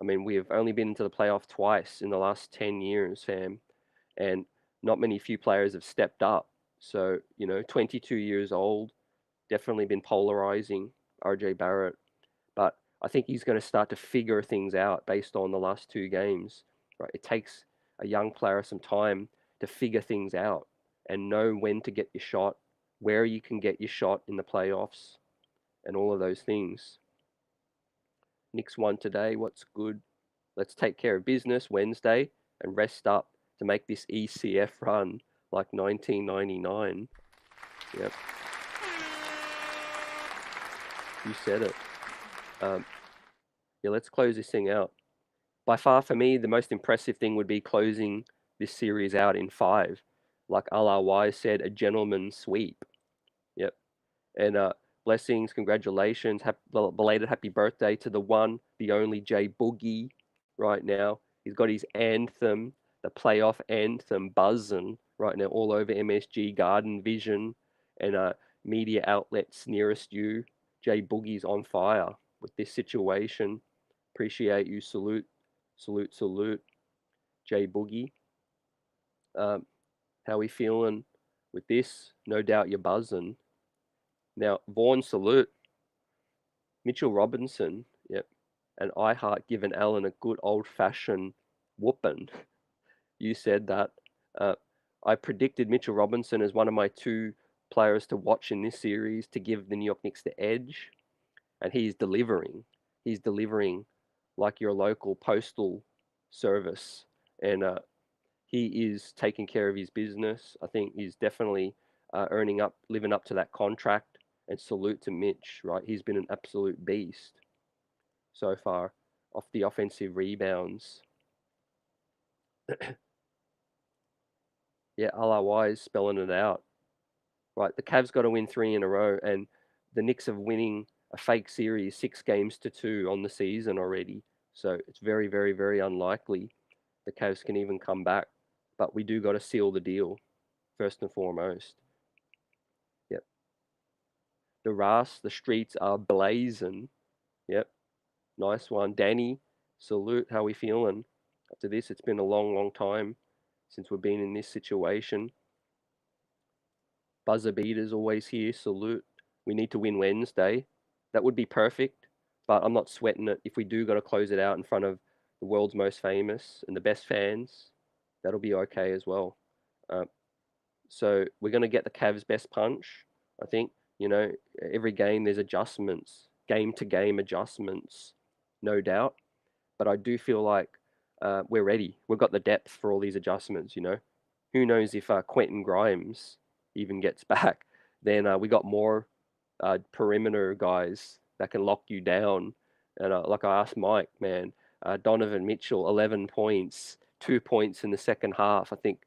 I mean, we've only been into the playoff twice in the last 10 years, fam, and not many few players have stepped up. So, 22 years old, definitely been polarizing, RJ Barrett. But I think he's going to start to figure things out based on the last two games. Right? It takes a young player some time to figure things out and know when to get your shot, where you can get your shot in the playoffs, and all of those things. Knicks won today. What's good? Let's take care of business Wednesday and rest up to make this ECF run like 1999. Yep. You said it. Yeah, let's close this thing out. By far, for me, the most impressive thing would be closing this series out in 5. Like a Wise said, a gentleman's sweep. Yep. And blessings, congratulations, belated happy birthday to the one, the only Jay Boogie right now. He's got his anthem, the playoff anthem, buzzing right now all over MSG, Garden Vision, and media outlets nearest you. Jay Boogie's on fire with this situation. Appreciate you. Salute, salute, salute. Jay Boogie. How we feeling with this? No doubt you're buzzing. Now, Vaughn, salute. Mitchell Robinson, yep. And I Heart giving Allen a good old fashioned whooping. You said that. Uh, I predicted Mitchell Robinson as one of my 2 players to watch in this series to give the New York Knicks the edge, and he's delivering. He's delivering like your local postal service, and he is taking care of his business. I think he's definitely living up to that contract. And salute to Mitch, right? He's been an absolute beast so far off the offensive rebounds. Yeah, Wise spelling it out. Right, the Cavs got to win 3 in a row, and the Knicks are winning a fake series 6-2 on the season already. So it's very, very, very unlikely the Cavs can even come back. But we do got to seal the deal, first and foremost. Yep. The streets are blazing. Yep. Nice one. Danny, salute. How we feeling after this? It's been a long, long time since we've been in this situation. Buzzer beaters always here. Salute. We need to win Wednesday. That would be perfect, but I'm not sweating it. If we do got to close it out in front of the world's most famous and the best fans, that'll be okay as well. So we're going to get the Cavs' best punch. I think, every game there's adjustments, game to game adjustments, no doubt. But I do feel like we're ready. We've got the depth for all these adjustments, Who knows if Quentin Grimes even gets back? Then we got more perimeter guys that can lock you down. And like I asked Mike, man, Donovan Mitchell, 11 points, 2 points in the second half. I think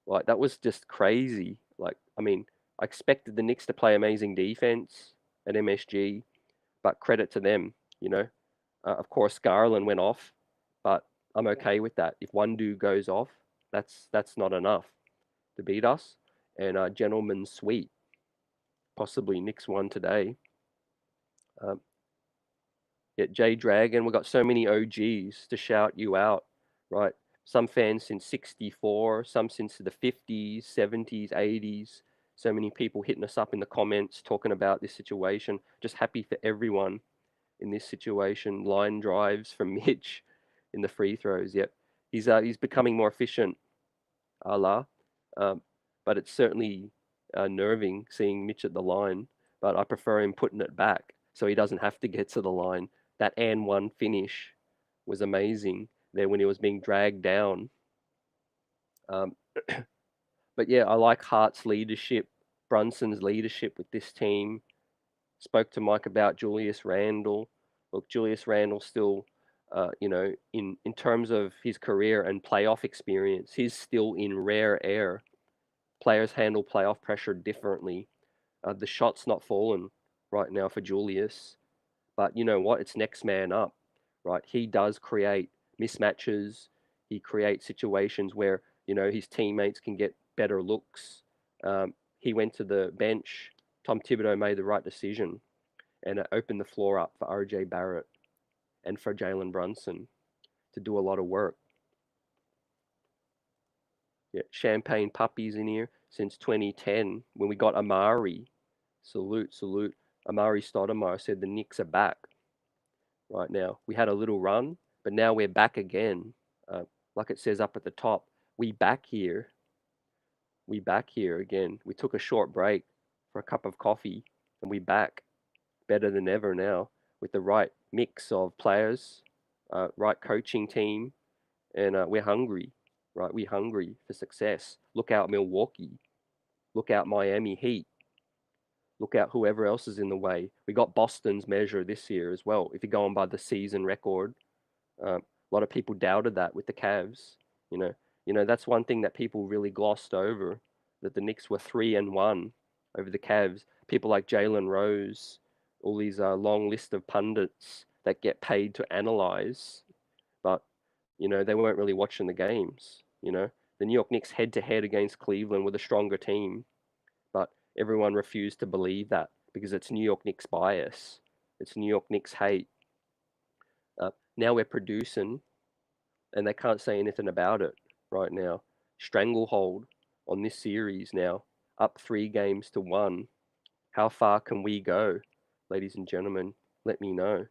like that was just crazy. Like, I mean, I expected the Knicks to play amazing defense at MSG, but credit to them. Of course, Garland went off, but I'm okay with that. If one dude goes off, that's not enough to beat us. And gentleman's sweep, possibly Knicks won today. Yet J Dragon, we've got so many OGs to shout you out, right? Some fans since '64, some since the '50s, '70s, '80s. So many people hitting us up in the comments talking about this situation. Just happy for everyone in this situation. Line drives from Mitch in the free throws. Yep, he's becoming more efficient, Allah. But it's certainly nerving seeing Mitch at the line. But I prefer him putting it back so he doesn't have to get to the line. That and one finish was amazing there when he was being dragged down. But yeah, I like Hart's leadership, Brunson's leadership with this team. Spoke to Mike about Julius Randle. Look, Julius Randle still, in terms of his career and playoff experience, he's still in rare air. Players handle playoff pressure differently. The shot's not falling right now for Julius, But you know what? It's next man up, right? He does create mismatches. He creates situations where, you know, his teammates can get better looks. He went to the bench. Tom Thibodeau made the right decision, and it opened the floor up for RJ Barrett and for Jalen Brunson to do a lot of work. Yeah, champagne puppies in here since 2010 when we got Amari. Salute, salute. Amari Stoudemire said the Knicks are back right now. We had a little run, but now we're back again. Like it says up at the top, we back here. We back here again. We took a short break for a cup of coffee, and we back better than ever now with the right mix of players, right coaching team, and we're hungry, right? We're hungry for success. Look out Milwaukee. Look out Miami Heat. Look out whoever else is in the way. We got Boston's measure this year as well. If you're going by the season record, a lot of people doubted that with the Cavs. You know, that's one thing that people really glossed over, that the Knicks were 3-1 over the Cavs. People like Jalen Rose, all these long list of pundits that get paid to analyze, but you know they weren't really watching the games. You know, the New York Knicks head to head against Cleveland with a stronger team, but everyone refused to believe that because it's New York Knicks bias. It's New York Knicks hate. Now we're producing, and they can't say anything about it right now. Stranglehold on this series now, up 3 games to 1. How far can we go, ladies and gentlemen? Let me know.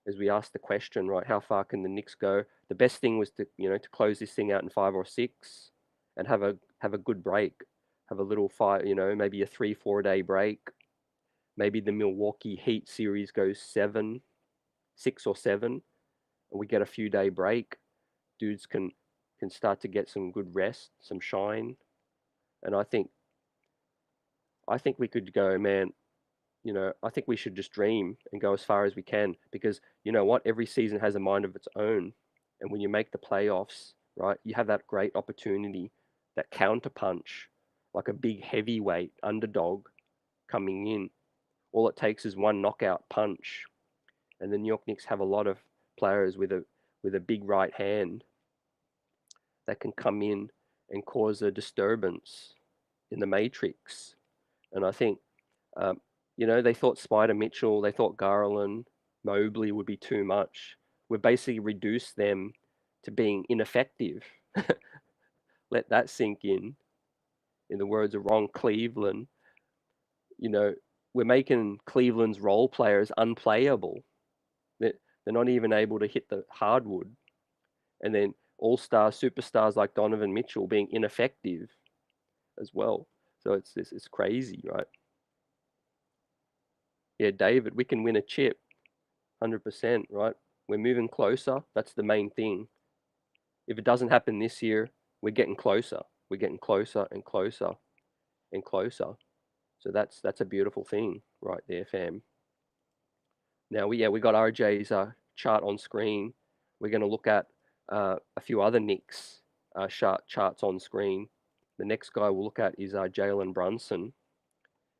As we ask the question, right, how far can the Knicks go? The best thing was to, you know, to close this thing out in 5 or 6, and have a good break, have a little fight, you know, maybe a 3-4 day break. Maybe the Milwaukee Heat series goes 6 or 7, and we get a few day break. Dudes can start to get some good rest, some shine, and I think we could go, man. You know, I think we should just dream and go as far as we can, because you know what? Every season has a mind of its own. And when you make the playoffs, right, you have that great opportunity, that counterpunch, like a big heavyweight underdog coming in. All it takes is one knockout punch. And the New York Knicks have a lot of players with a big right hand that can come in and cause a disturbance in the matrix. And I think you know, they thought Spider Mitchell, they thought Garland, Mobley would be too much. We've basically reduced them to being ineffective. Let that sink in. In the words of Ron Cleveland, you know, we're making Cleveland's role players unplayable. They're, they're not even able to hit the hardwood. And then all-star superstars like Donovan Mitchell being ineffective as well. So it's crazy, right? Yeah, David, we can win a chip. 100%, right? We're moving closer. That's the main thing. If it doesn't happen this year, we're getting closer. We're getting closer and closer and closer. So that's a beautiful thing right there, fam. Now we got RJ's chart on screen. We're going to look at a few other Knicks charts on screen. The next guy we'll look at is Jalen Brunson,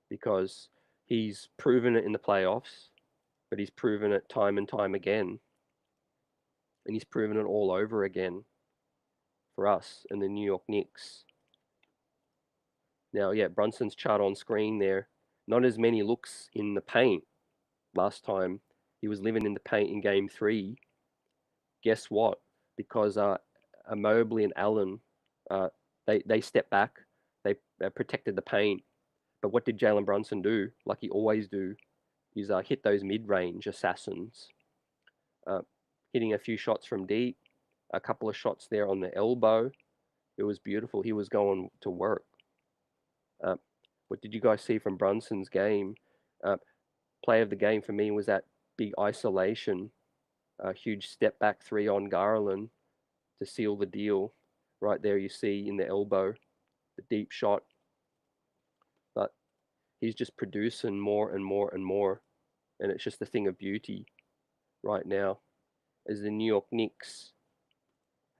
because he's proven it in the playoffs, but he's proven it time and time again. And he's proven it all over again for us and the New York Knicks. Now, yeah, Brunson's chart on screen there. Not as many looks in the paint last time. He was living in the paint in game 3. Guess what? Because Mobley and Allen, they stepped back. They protected the paint. But what did Jalen Brunson do? Like he always do, is hit those mid-range assassins. Hitting a few shots from deep, a couple of shots there on the elbow. It was beautiful. He was going to work. What did you guys see from Brunson's game? Play of the game for me was that big isolation, huge step back 3 on Garland to seal the deal. Right there you see in the elbow, the deep shot. But he's just producing more and more and more. And it's just a thing of beauty right now, as the New York Knicks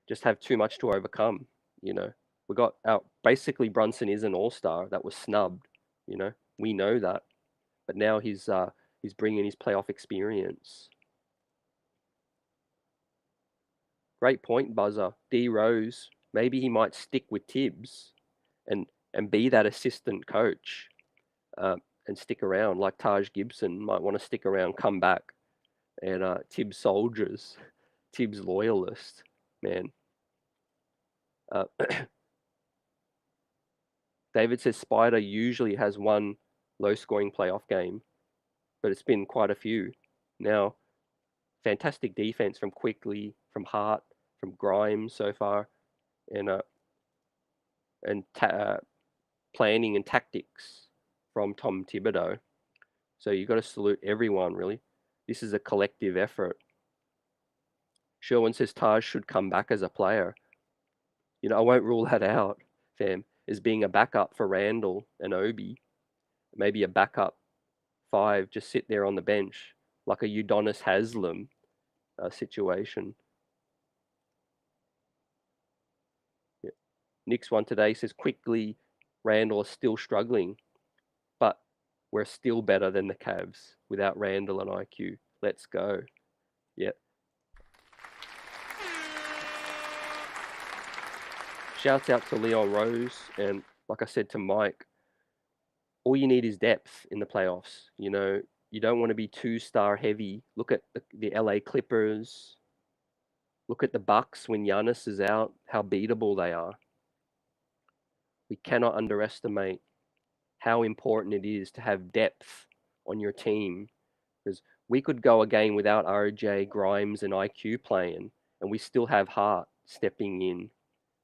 just have too much to overcome. You know, we got our basically Brunson is an all-star that was snubbed. You know, we know that, but now he's He's bringing his playoff experience. Great point, Buzzer. D Rose, maybe he might stick with Thibs and be that assistant coach and stick around, like Taj Gibson might want to stick around, come back, and Thibs soldiers, Thibs loyalist, man. David says Spider usually has one low-scoring playoff game, but it's been quite a few. Now, fantastic defense from Quickly, from Hart, from Grimes so far, and planning and tactics from Tom Thibodeau. So you've got to salute everyone, really. This is a collective effort. Sherwin says Taj should come back as a player. You know, I won't rule that out, fam, as being a backup for Randle and Obi. Maybe a backup 5, just sit there on the bench, like a Udonis Haslam situation. Yeah. Knicks one today says Quickly, Randle are still struggling, but we're still better than the Cavs without Randle and IQ. Let's go. Yeah. Shouts out to Leon Rose, and like I said to Mike, all you need is depth in the playoffs. You know, you don't want to be too star heavy. Look at the LA Clippers. Look at the Bucks when Giannis is out, how beatable they are. We cannot underestimate how important it is to have depth on your team, because we could go a game without RJ, Grimes, and IQ playing, and we still have Hart stepping in,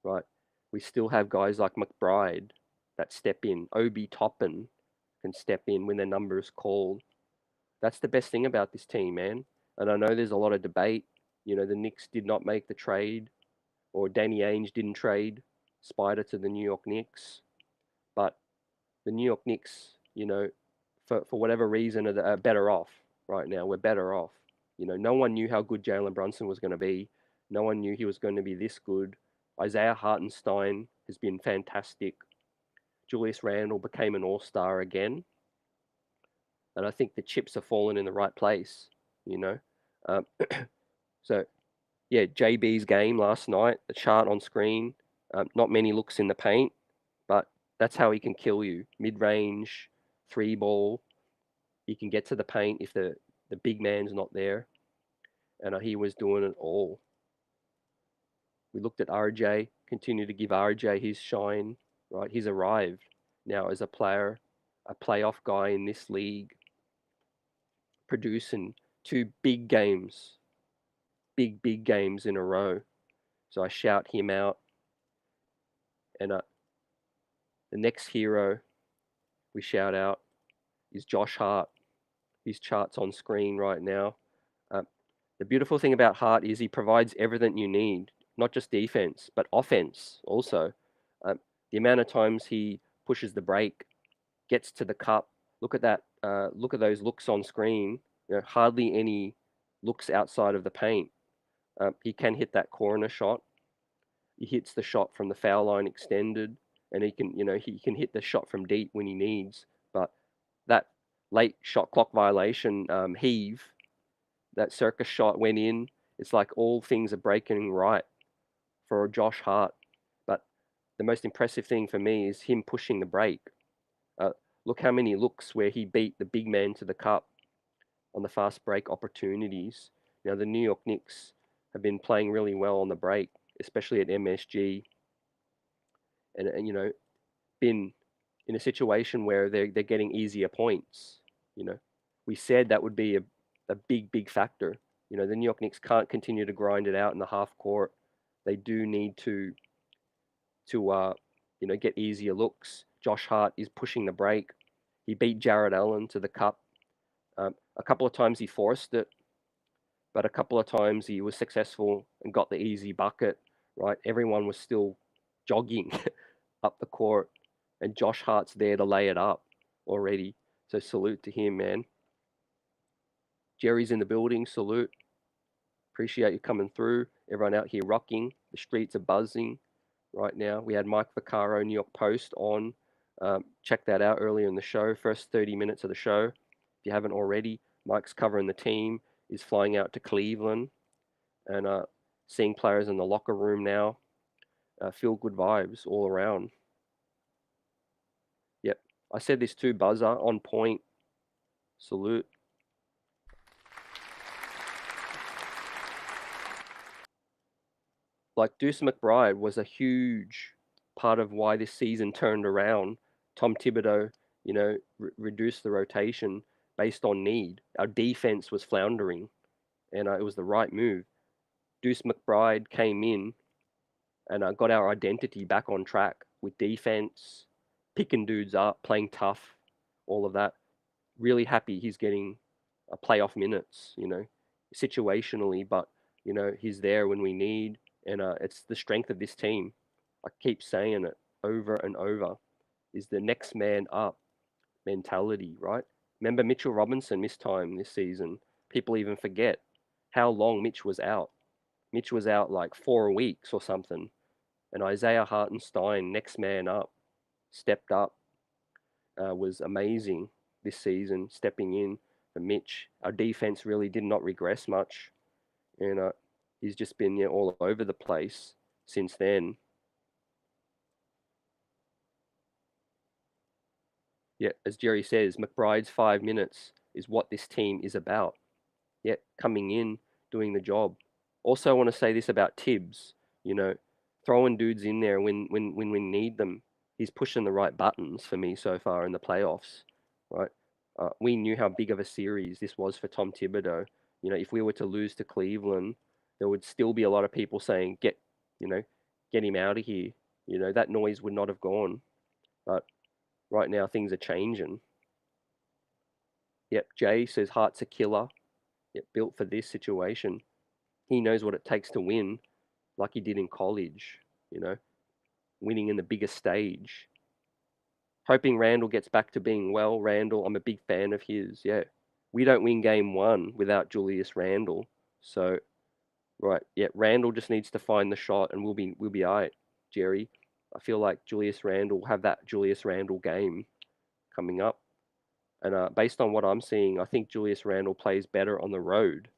right? We still have guys like McBride that step in. Obi Toppin can step in when their number is called. That's the best thing about this team, man. And I know there's a lot of debate. You know, the Knicks did not make the trade, or Danny Ainge didn't trade Spider to the New York Knicks. But the New York Knicks, you know, for whatever reason, are better off right now. We're better off. You know, no one knew how good Jalen Brunson was going to be. No one knew he was going to be this good. Isaiah Hartenstein has been fantastic. Julius Randle became an all-star again. And I think the chips have fallen in the right place, you know. Um, so, yeah, JB's game last night, the chart on screen, not many looks in the paint, but that's how he can kill you. Mid-range, 3-ball, he can get to the paint if the big man's not there. And he was doing it all. We looked at RJ, continue to give RJ his shine, right? He's arrived now as a player, a playoff guy in this league, producing 2 big games, big games in a row. So I shout him out. And the next hero we shout out is Josh Hart. His chart's on screen right now. The beautiful thing about Hart is he provides everything you need, not just defense, but offense also. The amount of times he pushes the break, gets to the cup. Look at that. Look at those looks on screen. You know, hardly any looks outside of the paint. He can hit that corner shot. He hits the shot from the foul line extended, and he can, you know, he can hit the shot from deep when he needs. But that late shot clock violation heave, that circus shot went in. It's like all things are breaking right for Josh Hart. But the most impressive thing for me is him pushing the break. Look how many looks where he beat the big man to the cup on the fast break opportunities. Now, the New York Knicks have been playing really well on the break, especially at MSG. And you know, been in a situation where they're getting easier points. You know, we said that would be a big factor. You know, the New York Knicks can't continue to grind it out in the half court. They do need to you know, get easier looks. Josh Hart is pushing the break. He beat Jarrett Allen to the cup. A couple of times he forced it, but a couple of times he was successful and got the easy bucket, right? Everyone was still jogging up the court, and Josh Hart's there to lay it up already. So salute to him, man. Jerry's in the building, salute. Appreciate you coming through. Everyone out here rocking. The streets are buzzing right now. We had Mike VACCARO, New York Post on. Check that out earlier in the show, first 30 minutes of the show. If you haven't already, Mike's covering the team, is flying out to Cleveland and seeing players in the locker room now. Feel good vibes all around. Yep. I said this too, Buzzer, on point. Salute. Like Deuce McBride was a huge part of why this season turned around. Tom Thibodeau, reduced the rotation based on need. Our defense was floundering, and it was the right move. Deuce McBride came in and got our identity back on track with defense, picking dudes up, playing tough, all of that. Really happy he's getting playoff minutes, situationally, but he's there when we need, and it's the strength of this team. I keep saying it over and over, is the next man up mentality, right? Remember Mitchell Robinson missed time this season. People even forget how long Mitch was out. Mitch was out like 4 weeks or something. And Isaiah Hartenstein, next man up, stepped up, was amazing this season, stepping in for Mitch. Our defense really did not regress much. And he's just been all over the place since then. Yeah, as Jerry says, McBride's 5 minutes is what this team is about. Yeah, coming in, doing the job. Also, I want to say this about Thibs, throwing dudes in there when we need them. He's pushing the right buttons for me so far in the playoffs, right? We knew how big of a series this was for Tom Thibodeau. If we were to lose to Cleveland, there would still be a lot of people saying, get him out of here. That noise would not have gone. But right now, things are changing. Yep, Jay says Hart's a killer. Yep, built for this situation. He knows what it takes to win, like he did in college, winning in the biggest stage. Hoping Randle gets back to being well. Randle, I'm a big fan of his. Yeah, we don't win game 1 without Julius Randle. So, right, yeah, Randle just needs to find the shot, and we'll be all right, Jerry. I feel like Julius Randle will have that Julius Randle game coming up. And based on what I'm seeing, I think Julius Randle plays better on the road.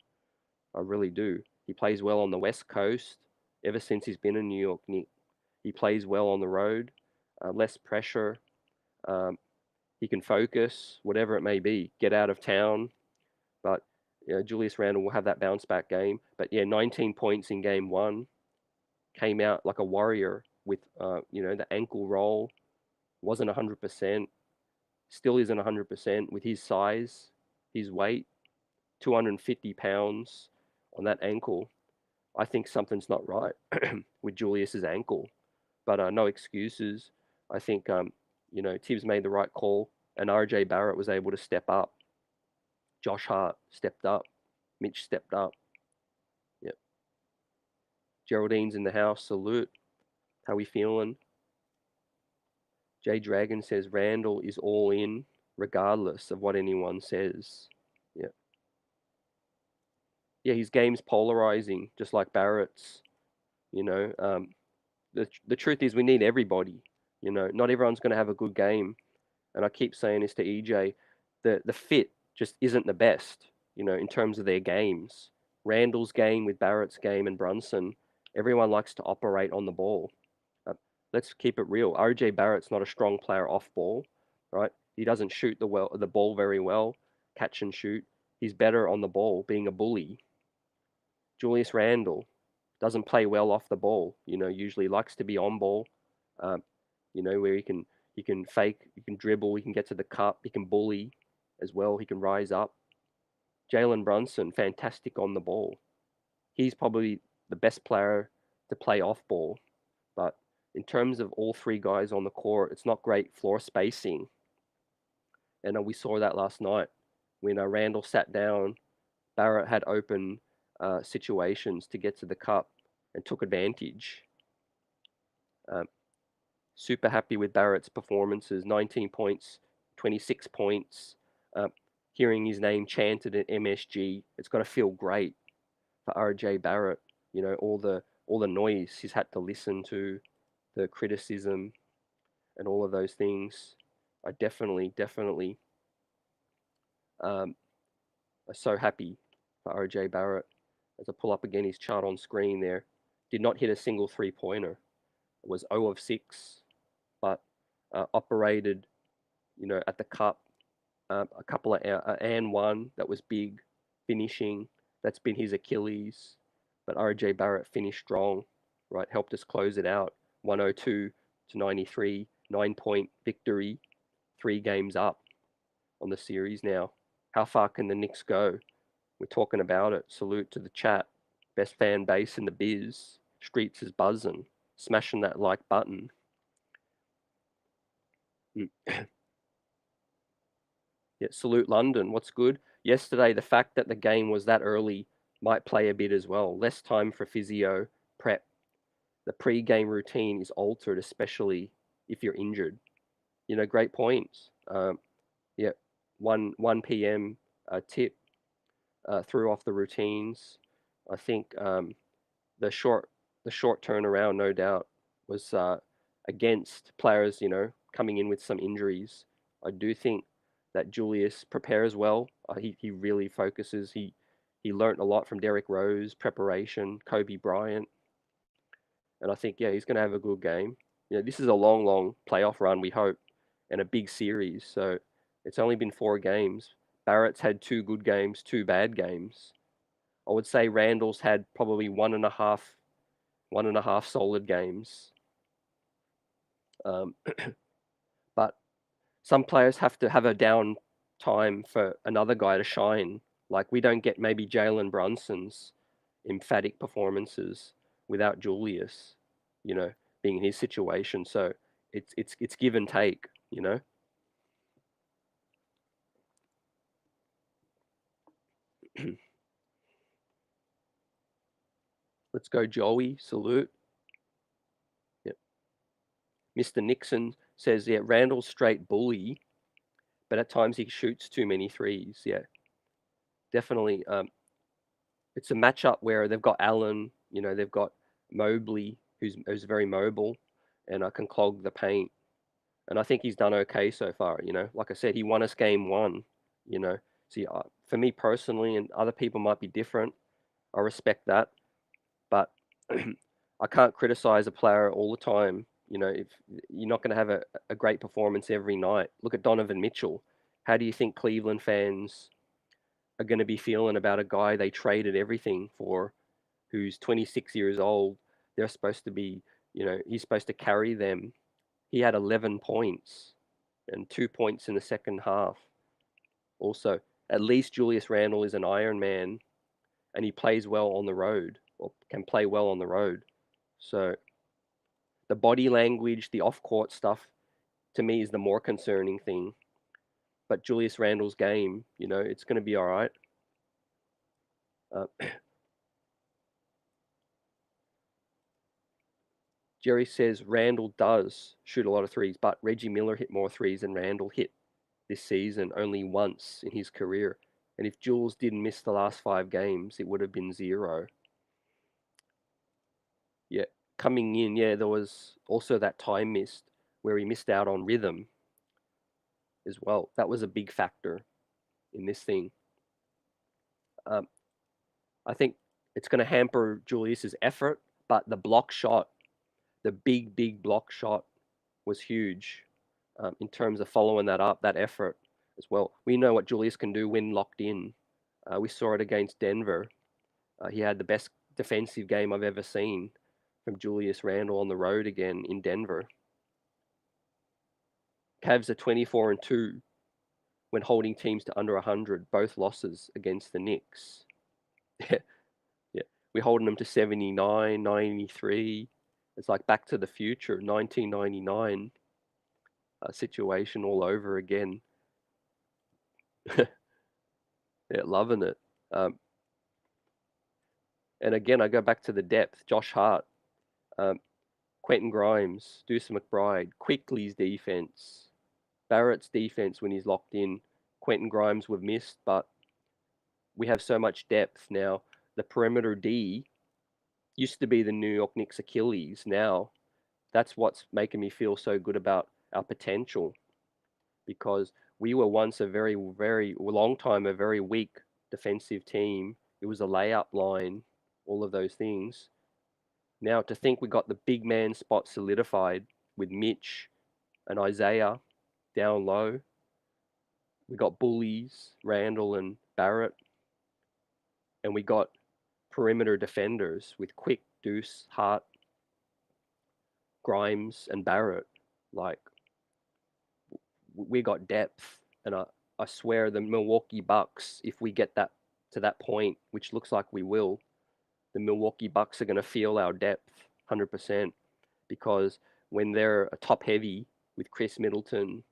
I really do. He plays well on the West Coast. Ever since he's been in New York, he plays well on the road. Less pressure. He can focus, whatever it may be, get out of town. But Julius Randle will have that bounce back game. But yeah, 19 points in game 1. Came out like a warrior with, the ankle roll. Wasn't 100%. Still isn't 100% with his size, his weight, 250 pounds on that ankle. I think something's not right with Julius's ankle, but no excuses. I think Thibs made the right call, and RJ Barrett was able to step up. Josh Hart stepped up. Mitch stepped up. Yep. Geraldine's in the house. Salute. How we feeling? Jay Dragon says Randle is all in, regardless of what anyone says. Yeah. Yeah, his game's polarizing, just like Barrett's. The truth is we need everybody. Not everyone's going to have a good game. And I keep saying this to EJ, the fit just isn't the best, in terms of their games. Randall's game with Barrett's game and Brunson, everyone likes to operate on the ball. Let's keep it real. RJ Barrett's not a strong player off ball, right? He doesn't shoot the ball very well, catch and shoot. He's better on the ball, being a bully. Julius Randle doesn't play well off the ball. Usually likes to be on ball. Where he can fake, he can dribble, he can get to the cup, he can bully as well. He can rise up. Jalen Brunson, fantastic on the ball. He's probably the best player to play off ball. But in terms of all 3 guys on the court, it's not great floor spacing. And we saw that last night when Randle sat down. Barrett had open situations to get to the cup and took advantage. Super happy with Barrett's performances. 19 points, 26 points. Hearing his name chanted at MSG, it's got to feel great for RJ Barrett. All the noise he's had to listen to, the criticism, and all of those things. I definitely I'm so happy for RJ Barrett. As I pull up again his chart on screen there, did not hit a single three-pointer. It was 0 of 6, but operated, at the cup, a couple of and one that was big, finishing. That's been his Achilles, but RJ Barrett finished strong, right? Helped us close it out, 102 to 93, 9-point victory, 3 games up on the series now. How far can the Knicks go? We're talking about it. Salute to the chat. Best fan base in the biz. Streets is buzzing. Smashing that like button. Yeah, salute London. What's good? Yesterday, the fact that the game was that early might play a bit as well. Less time for physio prep. The pre-game routine is altered, especially if you're injured. Great points. Yeah, 1 p.m. Tip threw off the routines. I think the short turnaround, no doubt, was against players, coming in with some injuries. I do think that Julius prepares well. He really focuses. He learnt a lot from Derrick Rose, preparation, Kobe Bryant, and I think he's going to have a good game. This is a long playoff run, we hope, and a big series. So it's only been 4 games. Barrett's had 2 good games, 2 bad games. I would say Randall's had probably one and a half solid games. But some players have to have a down time for another guy to shine. Like we don't get maybe Jalen Brunson's emphatic performances without Julius, being in his situation. So it's give and take. Let's go, Joey. Salute. Yep. Mr. Nixon says, yeah, Randall's straight bully, but at times he shoots too many threes. Yeah, definitely. It's a matchup where they've got Allen, they've got Mobley, who's very mobile, and can clog the paint. And I think he's done okay so far. Like I said, he won us game 1. See, for me personally, and other people might be different. I respect that, but I can't criticize a player all the time. If you're not going to have a great performance every night. Look at Donovan Mitchell. How do you think Cleveland fans are going to be feeling about a guy they traded everything for, who's 26 years old? They're supposed to be, he's supposed to carry them. He had 11 points and 2 points in the second half. Also, at least Julius Randle is an Iron Man and he plays well on the road, or can play well on the road. So the body language, the off-court stuff, to me is the more concerning thing. But Julius Randle's game, it's going to be all right. Jerry says Randle does shoot a lot of threes, but Reggie Miller hit more threes than Randle hit this season, only once in his career. And if Jules didn't miss the last 5 games, it would have been 0. Yeah, coming in, there was also that time missed where he missed out on rhythm as well. That was a big factor in this thing. I think it's going to hamper Julius's effort, but the block shot, the big block shot, was huge in terms of following that up, that effort as well. We know what Julius can do when locked in. We saw it against Denver. He had the best defensive game I've ever seen from Julius Randle on the road again in Denver. Cavs are 24-2 when holding teams to under 100, both losses against the Knicks. Yeah, we're holding them to 79, 93. It's like Back to the Future, 1999 situation all over again. Yeah, loving it. And again, I go back to the depth. Josh Hart, Quentin Grimes, Deuce McBride, Quickly's defense, Barrett's defense when he's locked in. Quentin Grimes we've missed, but we have so much depth now. The perimeter D used to be the New York Knicks' Achilles. Now, that's what's making me feel so good about our potential, because we were once a very, very long time a very weak defensive team. It was a layup line, all of those things. Now to think we got the big man spot solidified with Mitch and Isaiah down low. We got bullies, Randle and Barrett, and we got perimeter defenders with Quick, Deuce, Hart, Grimes, and Barrett. Like, we got depth, and I swear the Milwaukee Bucks, if we get that to that point, which looks like we will, the Milwaukee Bucks are going to feel our depth 100% because when they're a top heavy with Chris Middleton,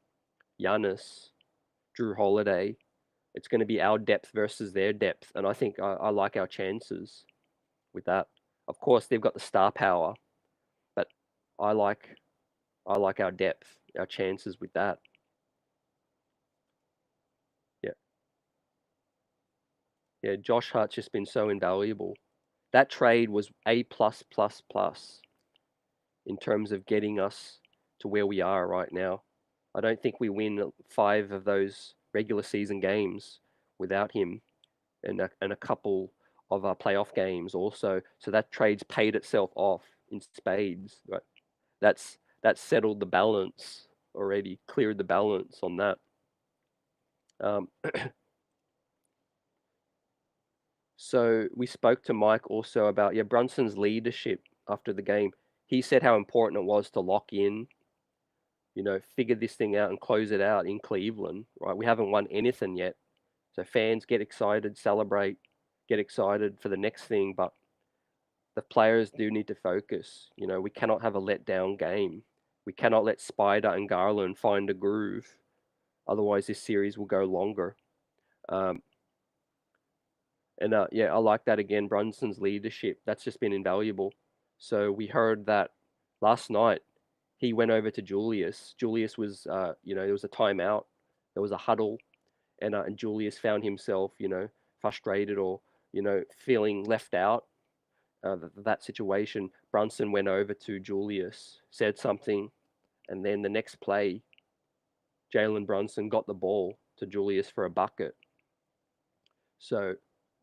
Giannis, Drew Holiday, it's going to be our depth versus their depth, and I think I like our chances with that. Of course, they've got the star power, but I like our depth, our chances with that. Yeah, yeah. Josh Hart's just been so invaluable. That trade was A plus plus plus in terms of getting us to where we are right now. I don't think we win 5 of those regular season games without him, and a couple of our playoff games also. So that trade's paid itself off in spades. Right? That's settled the balance already, cleared the balance on that. So we spoke to Mike also about Brunson's leadership after the game. He said how important it was to lock in, figure this thing out and close it out in Cleveland. Right? We haven't won anything yet, so fans get excited, celebrate, get excited for the next thing, but the players do need to focus. We cannot have a letdown game. We cannot let Spider and Garland find a groove. Otherwise, this series will go longer. Yeah, I like that again. Brunson's leadership, that's just been invaluable. So we heard that last night he went over to Julius. Julius was, there was a timeout, there was a huddle, and Julius found himself, frustrated or, feeling left out. That situation, Brunson went over to Julius, said something, and then the next play, Jalen Brunson got the ball to Julius for a bucket. So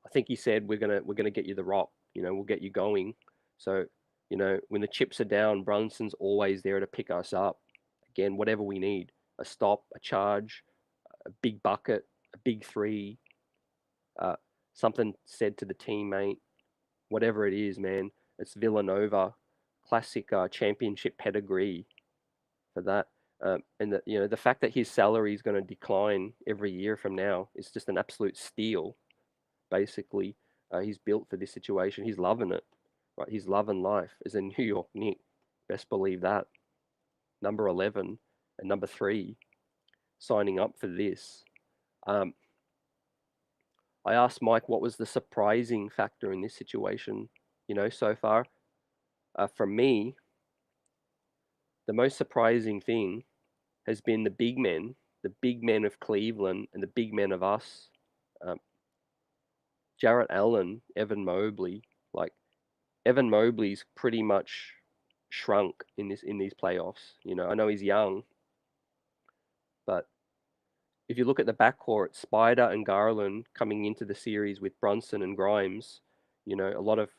I think he said we're gonna get you the rock, we'll get you going. So when the chips are down, Brunson's always there to pick us up. Again, whatever we need, a stop, a charge, a big bucket, a big three, something said to the teammate, whatever it is, man. It's Villanova, classic championship pedigree for that. And the fact that his salary is going to decline every year from now is just an absolute steal. Basically, he's built for this situation. He's loving it, right? He's loving life as a New York Knick. Best believe that. Number 11 and number 3 signing up for this. I asked Mike what was the surprising factor in this situation, so far. For me, the most surprising thing has been the big men of Cleveland and the big men of us. Jarrett Allen, Evan Mobley. Like, Evan Mobley's pretty much shrunk in these playoffs. I know he's young, but if you look at the backcourt, Spider and Garland coming into the series with Brunson and Grimes, a lot of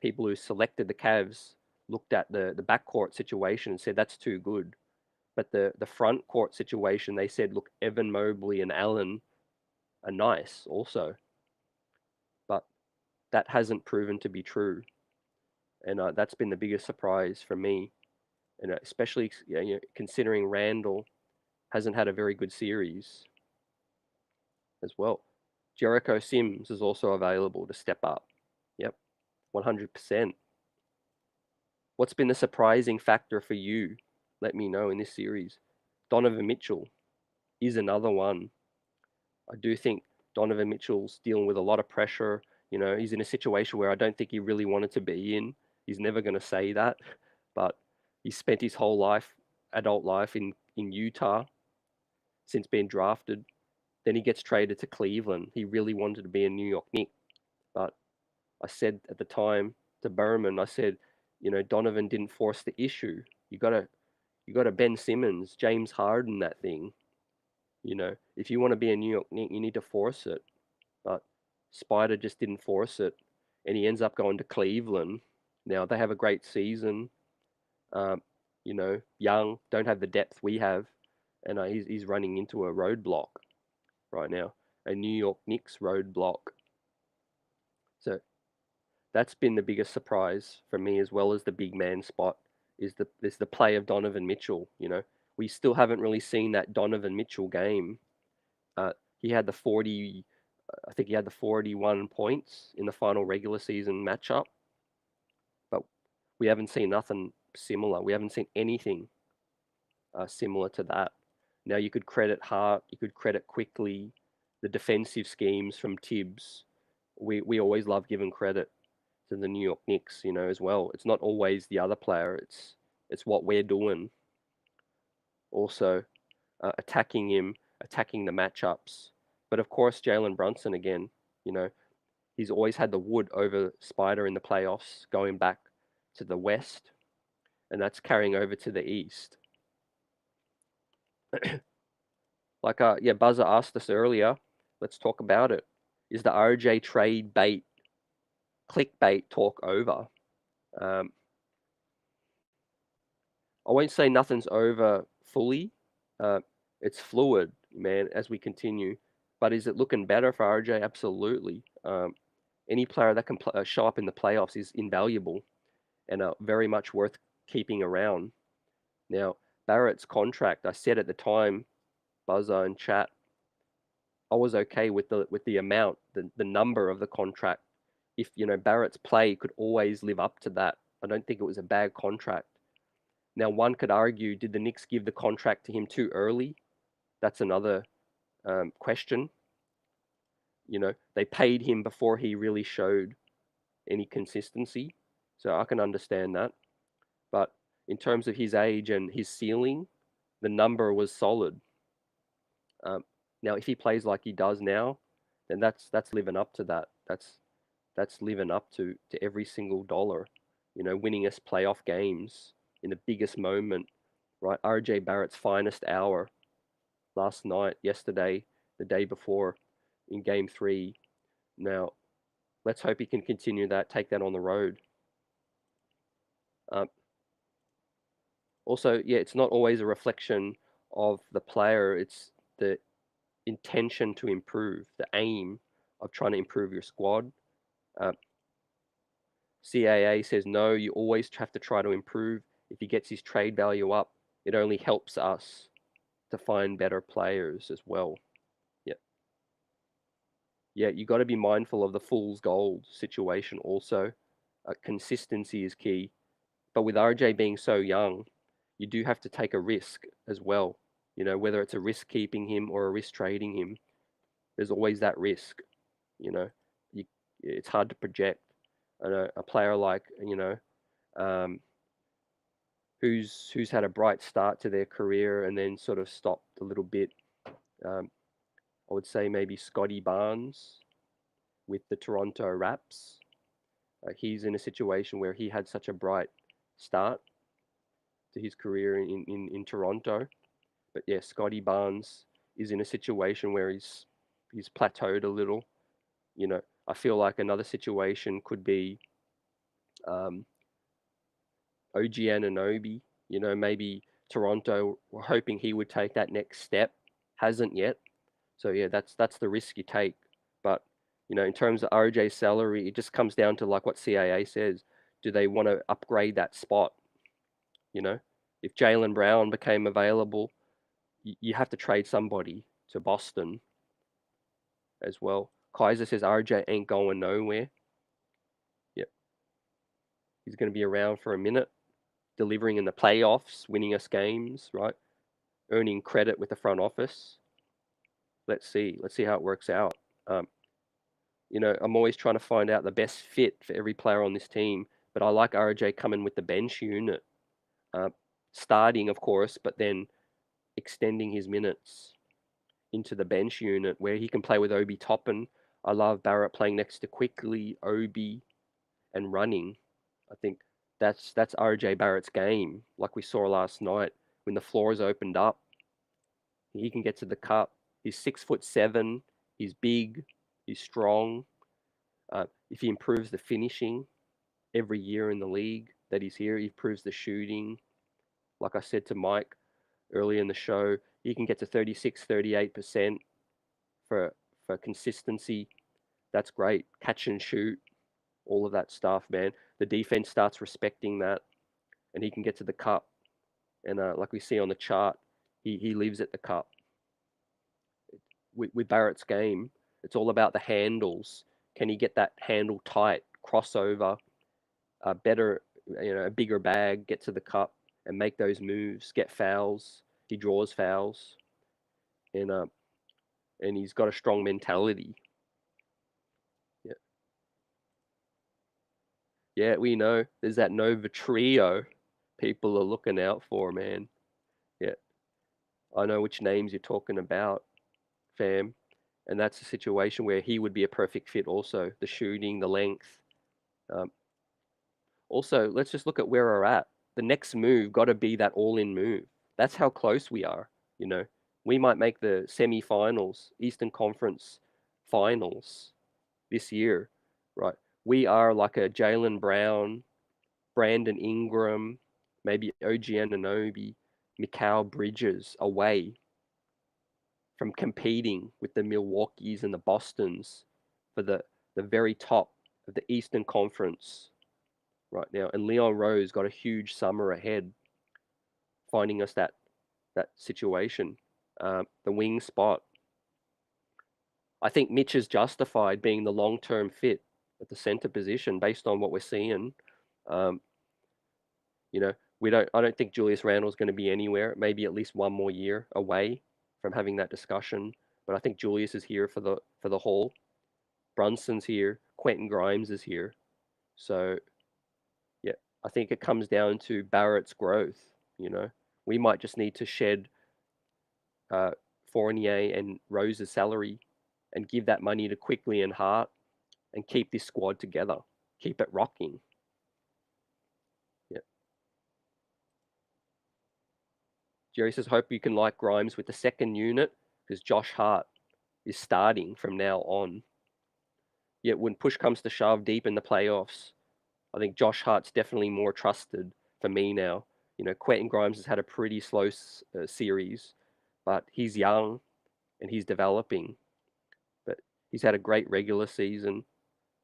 people who selected the Cavs looked at the backcourt situation and said that's too good. But the front court situation, they said, look, Evan Mobley and Allen are nice also. But that hasn't proven to be true. And that's been the biggest surprise for me. And especially considering Randle hasn't had a very good series as well. Jericho Sims is also available to step up. Yep, 100%. What's been the surprising factor for you? Let me know in this series. Donovan Mitchell is another one. I do think Donovan Mitchell's dealing with a lot of pressure. He's in a situation where I don't think he really wanted to be in. He's never going to say that, but he spent his whole life, adult life, in Utah since being drafted. Then he gets traded to Cleveland. He really wanted to be a New York Knick, but I said at the time to Berman, I said, Donovan didn't force the issue. You got to Ben Simmons, James Harden, that thing. If you want to be a New York Knick, you need to force it. But Spider just didn't force it, and he ends up going to Cleveland. Now they have a great season. Um, young, don't have the depth we have, and he's running into a roadblock right now, a New York Knicks roadblock. So that's been the biggest surprise for me, as well as the big man spot, is the play of Donovan Mitchell. We still haven't really seen that Donovan Mitchell game. He had the 40, I think he had the 41 points in the final regular season matchup, but we haven't seen nothing similar. We haven't seen anything similar to that. Now you could credit Hart, you could credit quickly the defensive schemes from Thibs. We always love giving credit to the New York Knicks, as well. It's not always the other player. It's what we're doing. Also, attacking him, attacking the matchups. But of course, Jalen Brunson again. He's always had the wood over Spider in the playoffs, going back to the West, and that's carrying over to the East. Buzzer asked us earlier. Let's talk about it. Is the RJ trade bait, clickbait talk over? I won't say nothing's over fully. It's fluid, man, as we continue. But is it looking better for RJ? Absolutely. Any player that can show up in the playoffs is invaluable and very much worth keeping around. Now, Barrett's contract, I said at the time, Buzzer and chat, I was okay with the amount, the number of the contract. If Barrett's play could always live up to that, I don't think it was a bad contract. Now, one could argue, did the Knicks give the contract to him too early? That's another question. They paid him before he really showed any consistency, so I can understand that. But in terms of his age and his ceiling, the number was solid. Now, if he plays like he does now, then that's living up to that. That's living up to every single dollar. Winning us playoff games in the biggest moment, right? RJ Barrett's finest hour last night, yesterday, the day before, in Game 3. Now, let's hope he can continue that, take that on the road. Also, it's not always a reflection of the player. It's the intention to improve, the aim of trying to improve your squad. CAA says no, you always have to try to improve. If he gets his trade value up, it only helps us to find better players as well. You got to be mindful of the fool's gold situation also. Consistency is key. But with RJ being so young, you do have to take a risk as well. Whether it's a risk keeping him or a risk trading him, there's always that risk. It's hard to project. A player like who's had a bright start to their career and then sort of stopped a little bit. I would say maybe Scotty Barnes with the Toronto Raps. He's in a situation where he had such a bright start to his career in Toronto. But Scotty Barnes is in a situation where he's plateaued a little. I feel like another situation could be OG Anunoby. Maybe Toronto were hoping he would take that next step. Hasn't yet. So that's the risk you take. But in terms of RJ's salary, it just comes down to like what CAA says. Do they want to upgrade that spot? If Jalen Brown became available, you have to trade somebody to Boston as well. Kaiser says RJ ain't going nowhere. Yep. He's going to be around for a minute, delivering in the playoffs, winning us games, right? Earning credit with the front office. Let's see how it works out. I'm always trying to find out the best fit for every player on this team, but I like RJ coming with the bench unit, starting of course, but then extending his minutes into the bench unit where he can play with Obi Toppin. I love Barrett playing next to quickly, Obi, and running. I think that's RJ Barrett's game, like we saw last night when the floors opened up. He can get to the cup. He's 6'7". He's big. He's strong. If he improves the finishing every year in the league that he's here, he improves the shooting. Like I said to Mike earlier in the show, he can get to 36, 38% for consistency. That's great. Catch and shoot, all of that stuff, man. The defense starts respecting that, and he can get to the cup. And like we see on the chart, he lives at the cup. With Barrett's game, it's all about the handles. Can he get that handle tight, crossover, better, a bigger bag, get to the cup and make those moves, get fouls. He draws fouls, and he's got a strong mentality. Yeah, yeah, we know there's that Nova trio people are looking out for, man. Yeah, I know which names you're talking about, fam. And that's a situation where he would be a perfect fit also. The shooting, the length. Um, Also, let's just look at where we're at. The next move got to be that all-in move. That's how close we are, you know. We might make the semi-finals, Eastern Conference finals this year, right? We are like a Jalen Brown, Brandon Ingram, maybe OG Anunoby, Mikal Bridges away from competing with the Milwaukees and the Bostons for the very top of the Eastern Conference right now. And Leon Rose got a huge summer ahead, finding us that situation, the wing spot. I think Mitch is justified being the long-term fit at the center position based on what we're seeing. Um, we don't. I don't think Julius Randle is going to be anywhere. Maybe at least one more year away from having that discussion. But I think Julius is here for the whole. Brunson's here. Quentin Grimes is here. So yeah, I think it comes down to Barrett's growth. We might just need to shed Fournier and Rose's salary and give that money to Quickly and Hart and keep this squad together. Keep it rocking. Yeah. Jerry says, hope you can like Grimes with the second unit because Josh Hart is starting from now on. Yet when push comes to shove deep in the playoffs, I think Josh Hart's definitely more trusted for me now. Quentin Grimes has had a pretty slow series, but he's young and he's developing. But he's had a great regular season.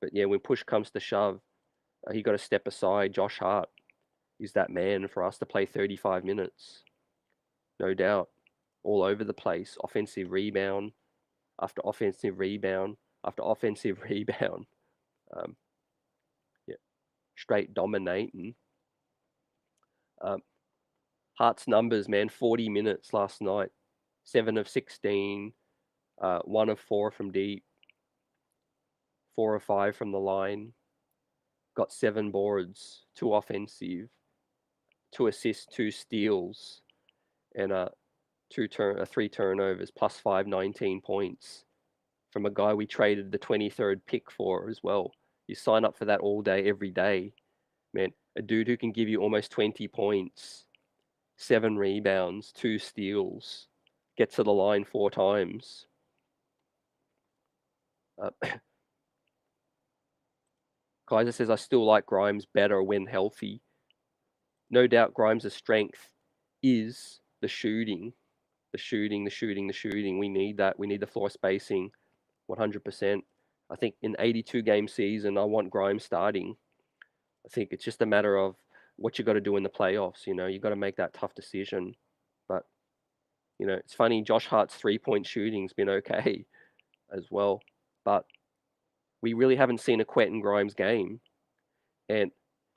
But yeah, when push comes to shove, he got to step aside. Josh Hart is that man for us to play 35 minutes. No doubt. All over the place. Offensive rebound after offensive rebound after offensive rebound. Yeah, straight dominating. Hart's numbers, man, 40 minutes last night. 7 of 16, 1 of 4 from deep, 4 of 5 from the line. Got 7 boards, 2 offensive, 2 assists, 2 steals, and 3 turnovers, plus 5, 19 points from a guy we traded the 23rd pick for as well. You sign up for that all day, every day, man. A dude who can give you almost 20 points, 7 rebounds, 2 steals, get to the line 4 times. Kaiser says, I still like Grimes better when healthy. No doubt Grimes' strength is the shooting. The shooting. We need that. We need the floor spacing 100%. I think in 82 game season, I want Grimes starting. I think it's just a matter of what you got to do in the playoffs. You got to make that tough decision. But, it's funny, Josh Hart's 3-point shooting's been okay as well. But we really haven't seen a Quentin Grimes game. And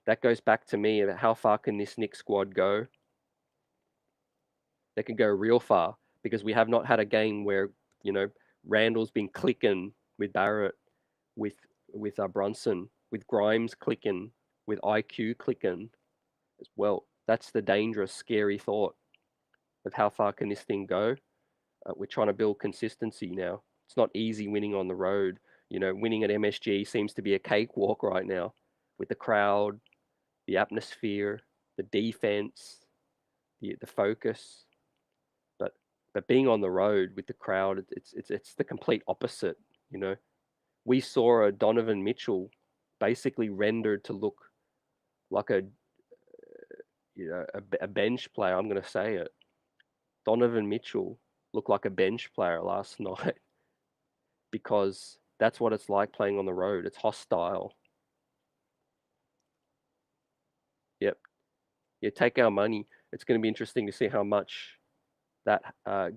that goes back to me about how far can this Knicks squad go? They can go real far because we have not had a game where, Randle's been clicking with Barrett, with Brunson, with Grimes clicking, with IQ clicking as well. That's the dangerous, scary thought of how far can this thing go. We're trying to build consistency now. It's not easy winning on the road. Winning at MSG seems to be a cakewalk right now with the crowd, the atmosphere, the defense, the focus. But But being on the road with the crowd, it's the complete opposite. You know, we saw a Donovan Mitchell basically rendered to look like a bench player. I'm going to say it. Donovan Mitchell looked like a bench player last night because that's what it's like playing on the road. It's hostile. Yep. Yeah, take our money. It's going to be interesting to see how much that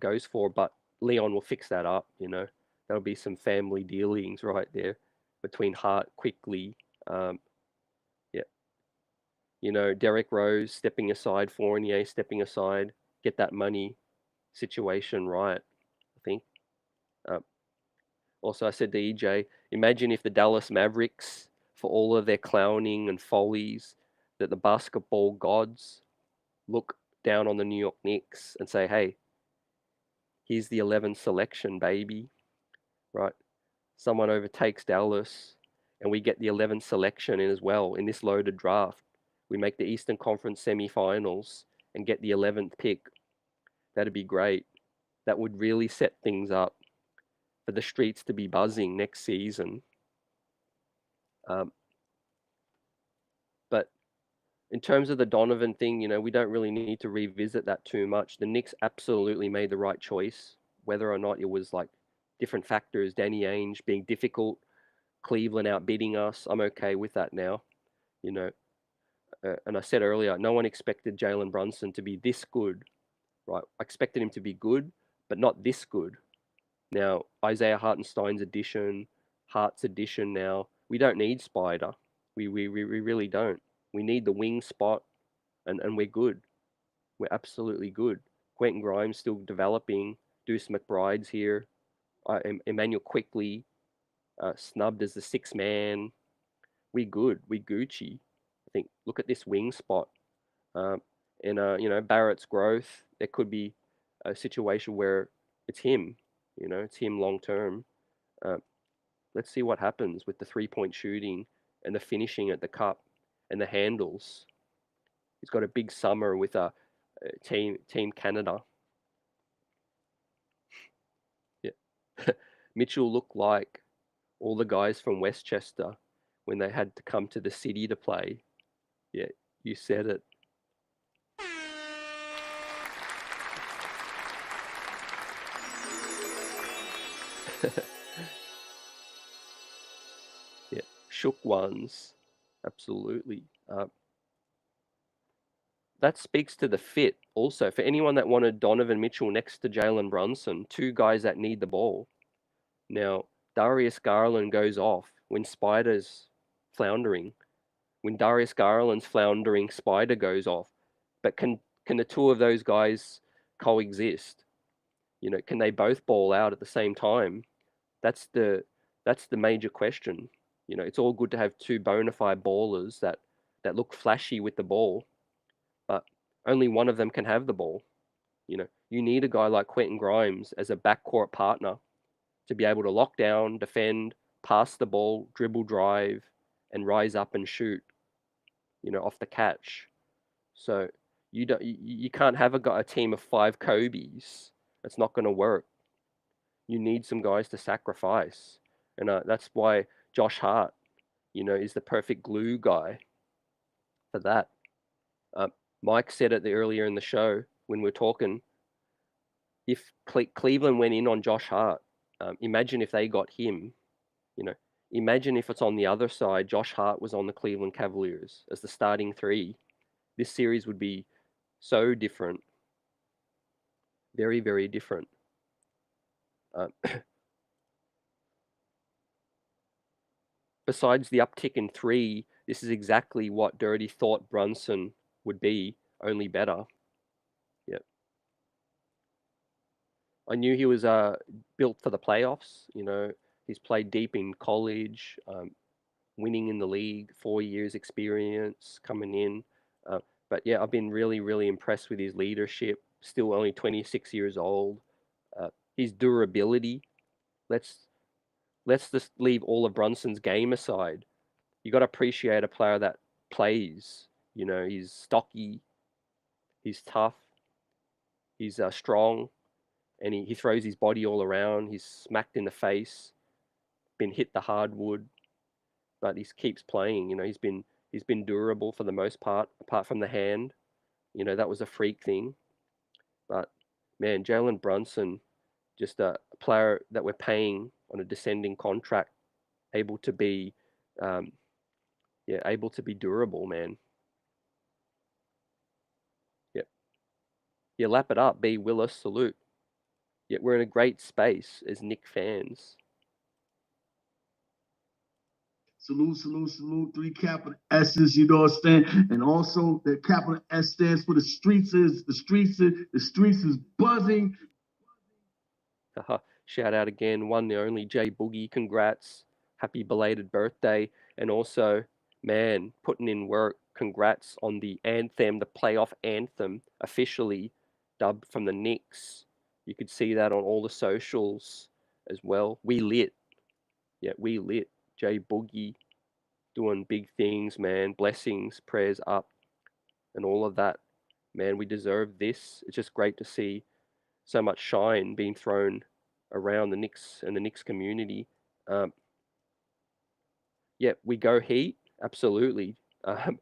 goes for, but Leon will fix that up, you know. There'll be some family dealings right there between Hart quickly. Yeah. You know, Derrick Rose stepping aside, Fournier stepping aside, get that money situation right, I think. Um, Also, I said to EJ, imagine if the Dallas Mavericks, for all of their clowning and follies, that the basketball gods look down on the New York Knicks and say, hey, here's the 11th selection, baby, right? Someone overtakes Dallas and we get the 11th selection in as well in this loaded draft. We make the Eastern Conference semifinals and get the 11th pick. That'd be great. That would really set things up for the streets to be buzzing next season. But in terms of the Donovan thing, you know, we don't really need to revisit that too much. The Knicks absolutely made the right choice, whether or not it was like different factors, Danny Ainge being difficult, Cleveland outbidding us. I'm okay with that now, you know. And I said earlier, no one expected Jalen Brunson to be this good, right? I expected him to be good, but not this good. Now, Isaiah Hartenstein's addition, Hart's addition now, we don't need Spider. We really don't. We need the wing spot, and we're good. We're absolutely good. Quentin Grimes still developing. Deuce McBride's here. Emmanuel Quickly snubbed as the sixth man. We good. We Gucci. I think. Look at this wing spot. Um, and you know, Barrett's growth. There could be a situation where it's him. You know, it's him long term. Uh, let's see what happens with the 3-point shooting and the finishing at the cup and the handles. He's got a big summer with a team Canada. Yeah. Mitchell looked like all the guys from Westchester when they had to come to the city to play. Yeah, you said it. Yeah, shook ones. Absolutely. That speaks to the fit also. For anyone that wanted Donovan Mitchell next to Jalen Brunson, two guys that need the ball. Now, Darius Garland goes off when Spider's floundering. When Darius Garland's floundering, Spider goes off. But can the two of those guys coexist? You know, can they both ball out at the same time? That's the major question. You know, it's all good to have two bona fide ballers that look flashy with the ball, but only one of them can have the ball. You know, you need a guy like Quentin Grimes as a backcourt partner to be able to lock down, defend, pass the ball, dribble, drive, and rise up and shoot. You know, off the catch. So you can't have a team of 5 Kobe's. It's not going to work. You need some guys to sacrifice, and that's why Josh Hart, you know, is the perfect glue guy for that. Mike said it earlier in the show when we were talking. If Cleveland went in on Josh Hart, imagine if they got him. You know, imagine if it's on the other side. Josh Hart was on the Cleveland Cavaliers as the starting 3. This series would be so different. Very, very different. Besides the uptick in 3, this is exactly what Dirty thought Brunson would be, only better. Yep. I knew he was built for the playoffs. You know, he's played deep in college, winning in the league, 4 years experience coming in. But yeah, I've been really, really impressed with his leadership. Still only 26 years old. His durability. Let's just leave all of Brunson's game aside. You got to appreciate a player that plays. You know, he's stocky, he's tough, he's strong, and he throws his body all around. He's smacked in the face, been hit the hardwood, but he keeps playing. He's been durable for the most part, apart from the hand. That was a freak thing. But man, Jalen Brunson, just a player that we're paying on a descending contract, able to be, able to be durable, man. Yep. Yeah, lap it up, B. Willis, salute. Yet we're in a great space as Knicks fans. Salute, salute, salute. 3 capital S's, you know what I'm saying? And also the capital S stands for the streets is buzzing. Shout out again, one the only Jay Boogie. Congrats. Happy belated birthday. And also, man, putting in work. Congrats on the anthem, the playoff anthem, officially dubbed from the Knicks. You could see that on all the socials as well. We lit. Yeah, we lit. Jay Boogie doing big things, man. Blessings, prayers up, and all of that. Man, we deserve this. It's just great to see so much shine being thrown around the Knicks and the Knicks community. Yeah, we go Heat, absolutely. I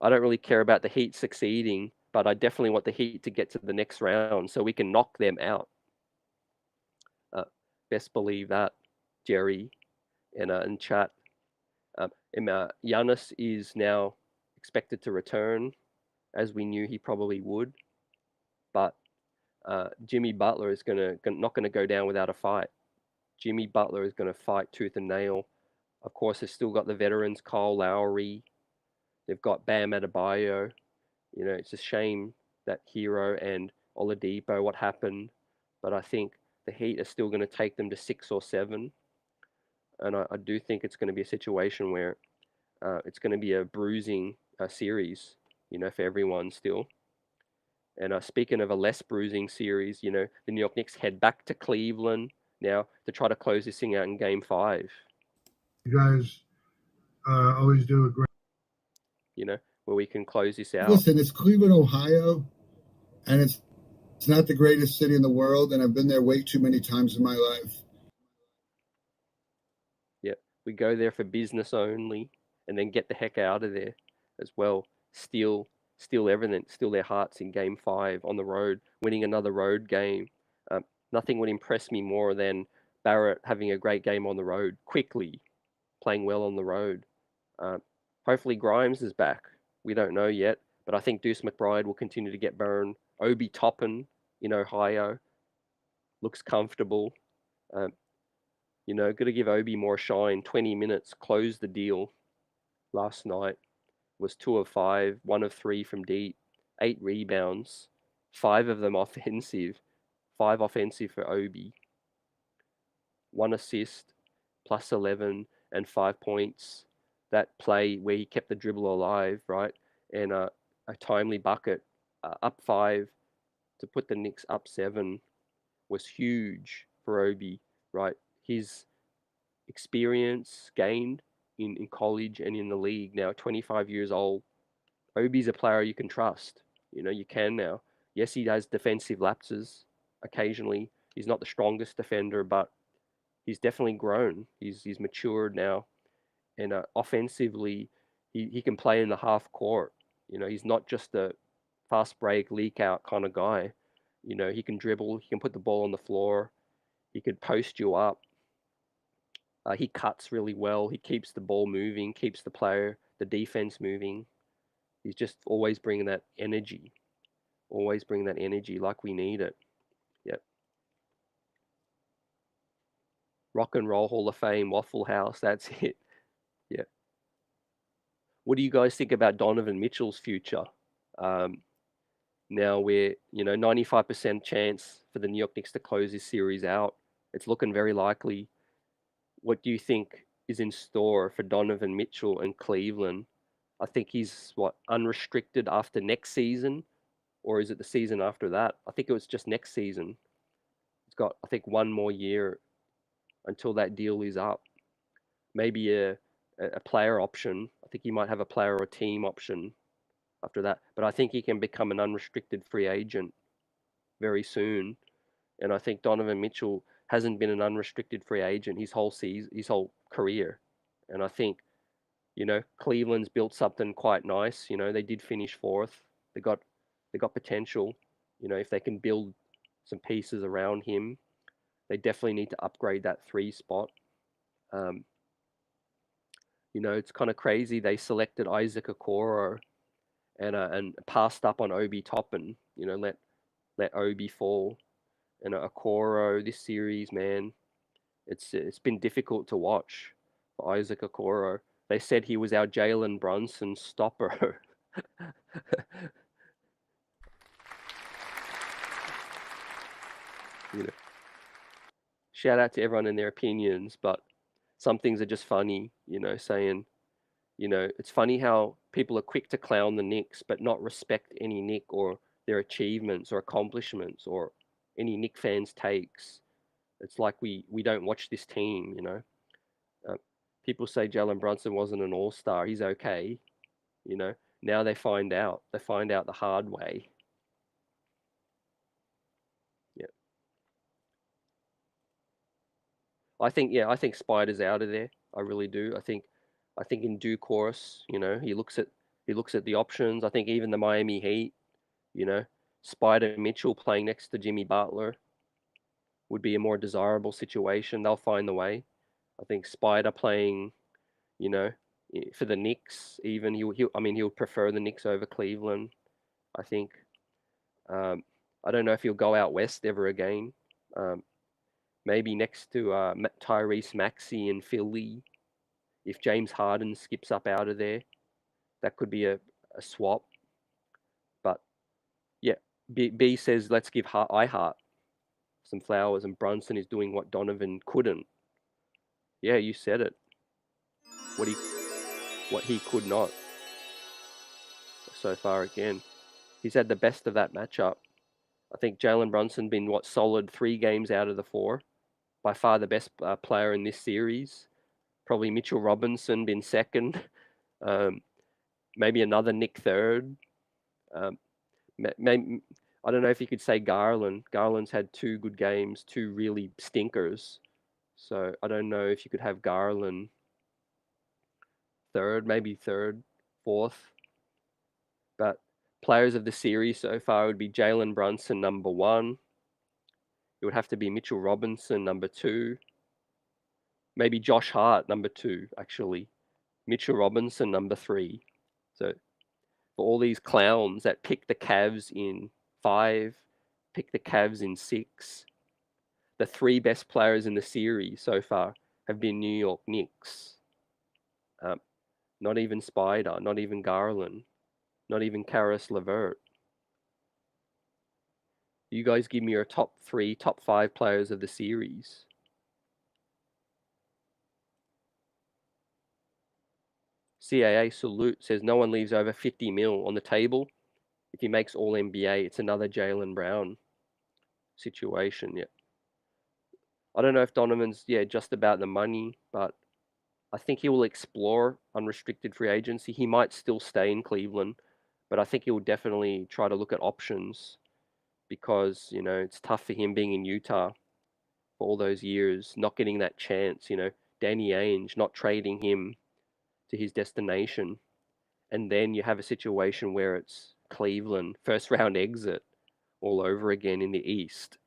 don't really care about the Heat succeeding, but I definitely want the Heat to get to the next round so we can knock them out. Best believe that, Jerry, and chat. Giannis is now expected to return, as we knew he probably would, but Jimmy Butler is not gonna go down without a fight. Jimmy Butler is gonna fight tooth and nail. Of course, they've still got the veterans, Kyle Lowry. They've got Bam Adebayo. It's a shame that Hero and Oladipo, what happened, but I think the Heat are still going to take them to 6 or 7, and I do think it's going to be a situation where it's going to be a bruising series, for everyone still. And speaking of a less bruising series, the New York Knicks head back to Cleveland now to try to close this thing out in Game 5. You guys always do a great. Where we can close this out. Listen, it's Cleveland, Ohio, and it's not the greatest city in the world, and I've been there way too many times in my life. Yeah, we go there for business only, and then get the heck out of there as well. Steal everything, steal their hearts in Game 5 on the road, winning another road game. Nothing would impress me more than Barrett having a great game on the road, quickly, playing well on the road. Hopefully Grimes is back. We don't know yet, but I think Deuce McBride will continue to get burned. Obi Toppin in Ohio looks comfortable. Got to give Obi more shine. 20 minutes, closed the deal last night. Was 2 of 5, 1 of 3 from deep, 8 rebounds, 5 of them offensive, 5 offensive for Obi. 1 assist, plus 11, and 5 points. That play where he kept the dribble alive, right? And a timely bucket, up 5 to put the Knicks up 7 was huge for Obi, right? His experience gained in college and in the league now, 25 years old. Obi's a player you can trust. You can now. Yes, he has defensive lapses occasionally. He's not the strongest defender, but he's definitely grown. He's matured now. And offensively, he can play in the half court. He's not just a fast break, leak out kind of guy. He can dribble. He can put the ball on the floor. He could post you up. He cuts really well. He keeps the ball moving, keeps the defense moving. He's just always bringing that energy. Always bring that energy like we need it. Yep. Rock and Roll Hall of Fame, Waffle House, that's it. Yeah. What do you guys think about Donovan Mitchell's future? Now we're, 95% chance for the New York Knicks to close this series out. It's looking very likely. What do you think is in store for Donovan Mitchell and Cleveland? I think he's, unrestricted after next season? Or is it the season after that? I think it was just next season. He's got, I think, 1 more year until that deal is up. Maybe a player option. I think he might have a player or team option after that. But I think he can become an unrestricted free agent very soon. And I think Donovan Mitchell hasn't been an unrestricted free agent his whole season, his whole career. And I think, Cleveland's built something quite nice. They did finish fourth. They got potential. If they can build some pieces around him, they definitely need to upgrade that 3 spot. It's kind of crazy. They selected Isaac Okoro and passed up on Obi Toppin. Let Obi fall. And Okoro this series, man, it's been difficult to watch for Isaac Okoro. They said he was our Jalen Brunson stopper. Shout out to everyone and their opinions, but some things are just funny, saying, it's funny how people are quick to clown the Knicks, but not respect any Knick or their achievements or accomplishments or any Knick fans' takes. It's like we don't watch this team, People say Jalen Brunson wasn't an all-star. He's okay, Now they find out. They find out the hard way. Yeah. I think Spider's out of there. I really do. I think in due course, he looks at the options. I think even the Miami Heat, Spider Mitchell playing next to Jimmy Butler would be a more desirable situation. They'll find the way. I think Spider playing, for the Knicks, even he'll prefer the Knicks over Cleveland. I think. I don't know if he'll go out west ever again. Maybe next to Tyrese Maxey in Philly. If James Harden skips up out of there, that could be a swap. But yeah, B says let's give Heart some flowers, and Brunson is doing what Donovan couldn't. Yeah, you said it. What he could not so far again. He's had the best of that matchup. I think Jalen Brunson been solid 3 games out of the 4. By far the best player in this series. Probably Mitchell Robinson been second. Maybe another Knick third. Maybe, I don't know if you could say Garland. Garland's had 2 good games, 2 really stinkers. So I don't know if you could have Garland third, maybe third, fourth. But players of the series so far would be Jalen Brunson number 1. It would have to be Mitchell Robinson number 2. Maybe Josh Hart number 2, actually. Mitchell Robinson number 3. So for all these clowns that pick the Cavs in 5, pick the Cavs in 6, the 3 best players in the series so far have been New York Knicks. Not even Spider, not even Garland, not even Karis LeVert. You guys give me your top 3, top 5 players of the series. CAA Salute says no one leaves over 50 mil on the table. If he makes all NBA, it's another Jaylen Brown situation. Yeah. I don't know if Donovan's just about the money, but I think he will explore unrestricted free agency. He might still stay in Cleveland, but I think he will definitely try to look at options because, it's tough for him being in Utah for all those years, not getting that chance, Danny Ainge not trading him to his destination. And then you have a situation where it's Cleveland, first round exit all over again in the East.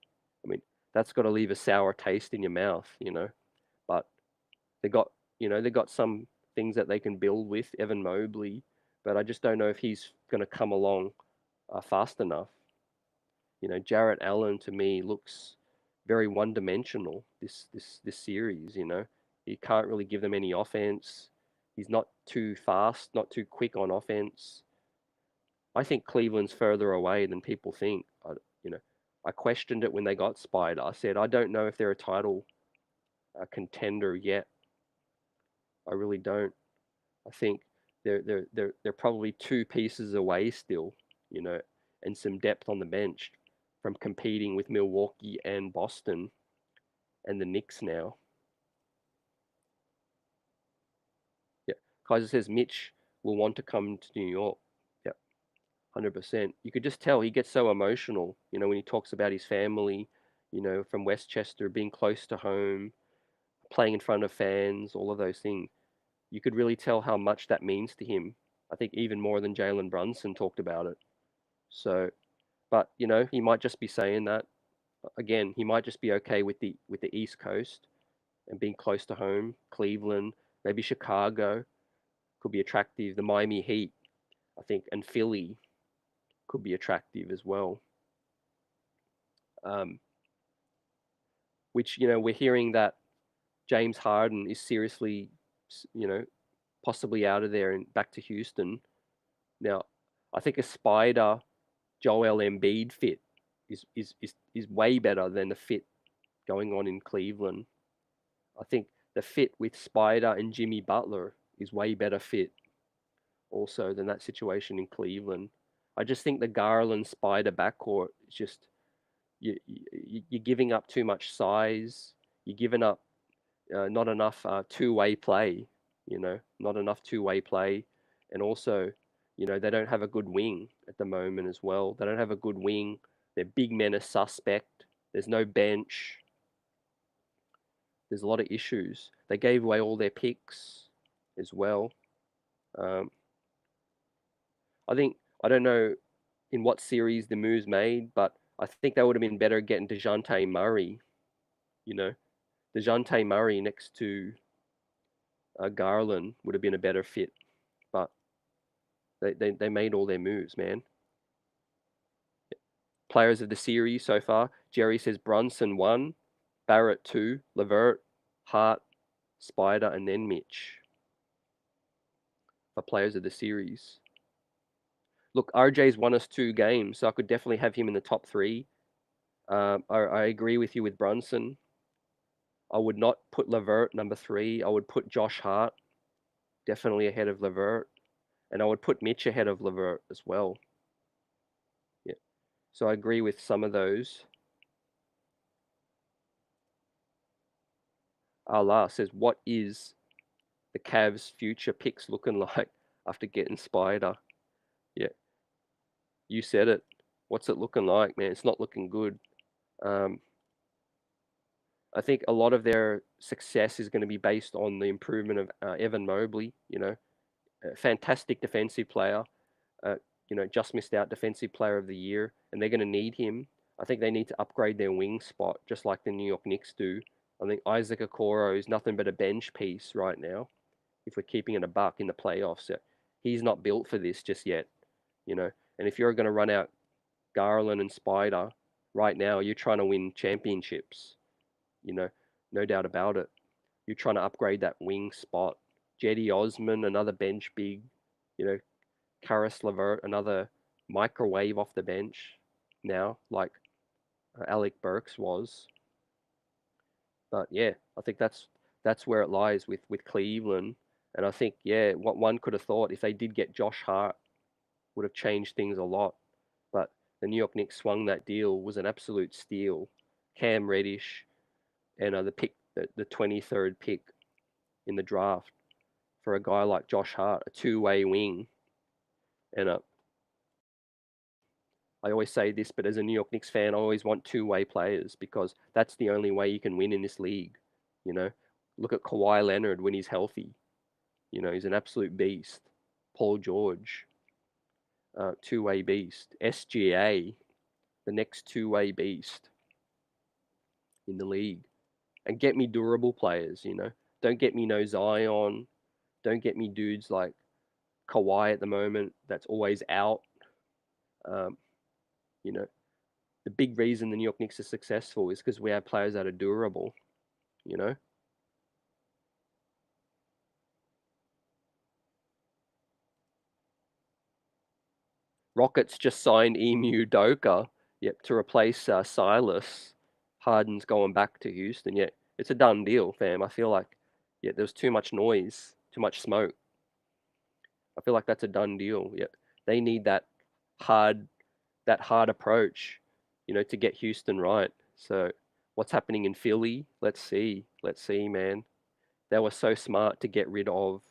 I mean, that's got to leave a sour taste in your mouth, But they got some things that they can build with, Evan Mobley, but I just don't know if he's going to come along fast enough. Jarrett Allen to me looks very one-dimensional this series. He can't really give them any offense. He's not too fast, not too quick on offense. I think Cleveland's further away than people think. I questioned it when they got Spider. I said I don't know if they're a title contender yet. I really don't. I think they're probably 2 pieces away still, and some depth on the bench from competing with Milwaukee and Boston and the Knicks now. Yeah. Kaiser says Mitch will want to come to New York. Yeah. 100%. You could just tell he gets so emotional, when he talks about his family, from Westchester, being close to home, playing in front of fans, all of those things. You could really tell how much that means to him. I think even more than Jalen Brunson talked about it. So, but he might just be saying that. Again, he might just be okay with the East Coast and being close to home. Cleveland, maybe Chicago could be attractive. The Miami Heat, I think, and Philly could be attractive as well. Which we're hearing that James Harden is seriously, possibly out of there and back to Houston. Now, I think a Spider Joel Embiid fit is way better than the fit going on in Cleveland. I think the fit with Spider and Jimmy Butler is way better fit also than that situation in Cleveland. I just think the Garland Spider backcourt is just you're giving up too much size. You're giving up not enough two-way play. Not enough two-way play, and also, they don't have a good wing at the moment as well. They don't have a good wing. Their big men are suspect. There's no bench. There's a lot of issues. They gave away all their picks as well. I don't know in what series the moves made, but I think they would have been better getting DeJounte Murray. DeJounte Murray next to Garland would have been a better fit, but they made all their moves, man. Players of the series so far, Jerry says Brunson 1, Barrett 2, LeVert, Hart, Spider, and then Mitch. For players of the series. Look, RJ's won us 2 games, so I could definitely have him in the top 3. I agree with you with Brunson. I would not put LeVert number 3. I would put Josh Hart definitely ahead of LeVert. And I would put Mitch ahead of LeVert as well. Yeah. So I agree with some of those. Allah says, what is the Cavs' future picks looking like after getting Spider? Yeah. You said it. What's it looking like, man? It's not looking good. I think a lot of their success is going to be based on the improvement of Evan Mobley. A fantastic defensive player. Just missed out defensive player of the year, and they're going to need him. I think they need to upgrade their wing spot, just like the New York Knicks do. I think Isaac Okoro is nothing but a bench piece right now. If we're keeping it a buck in the playoffs, he's not built for this just yet. And if you're going to run out Garland and Spider right now, you're trying to win championships. No doubt about it. You're trying to upgrade that wing spot. Jetty Osman, another bench big. Karis LeVert, another microwave off the bench now, like Alec Burks was. But yeah, I think that's where it lies with Cleveland. And I think, what one could have thought if they did get Josh Hart would have changed things a lot. But the New York Knicks swung that deal, was an absolute steal. Cam Reddish and the 23rd pick in the draft for a guy like Josh Hart, a two-way wing. And I always say this, but as a New York Knicks fan, I always want two-way players because that's the only way you can win in this league. Look at Kawhi Leonard when he's healthy. He's an absolute beast. Paul George, two-way beast. SGA, the next two-way beast in the league. And get me durable players, Don't get me no Zion. Don't get me dudes like Kawhi at the moment that's always out. The big reason the New York Knicks are successful is because we have players that are durable, Rockets just signed Emu Doka, to replace Silas. Harden's going back to Houston. Yeah, it's a done deal, fam. I feel like, there's too much noise, too much smoke. I feel like that's a done deal. Yeah, they need that hard approach, to get Houston right. So what's happening in Philly? Let's see, man. They were so smart to get rid of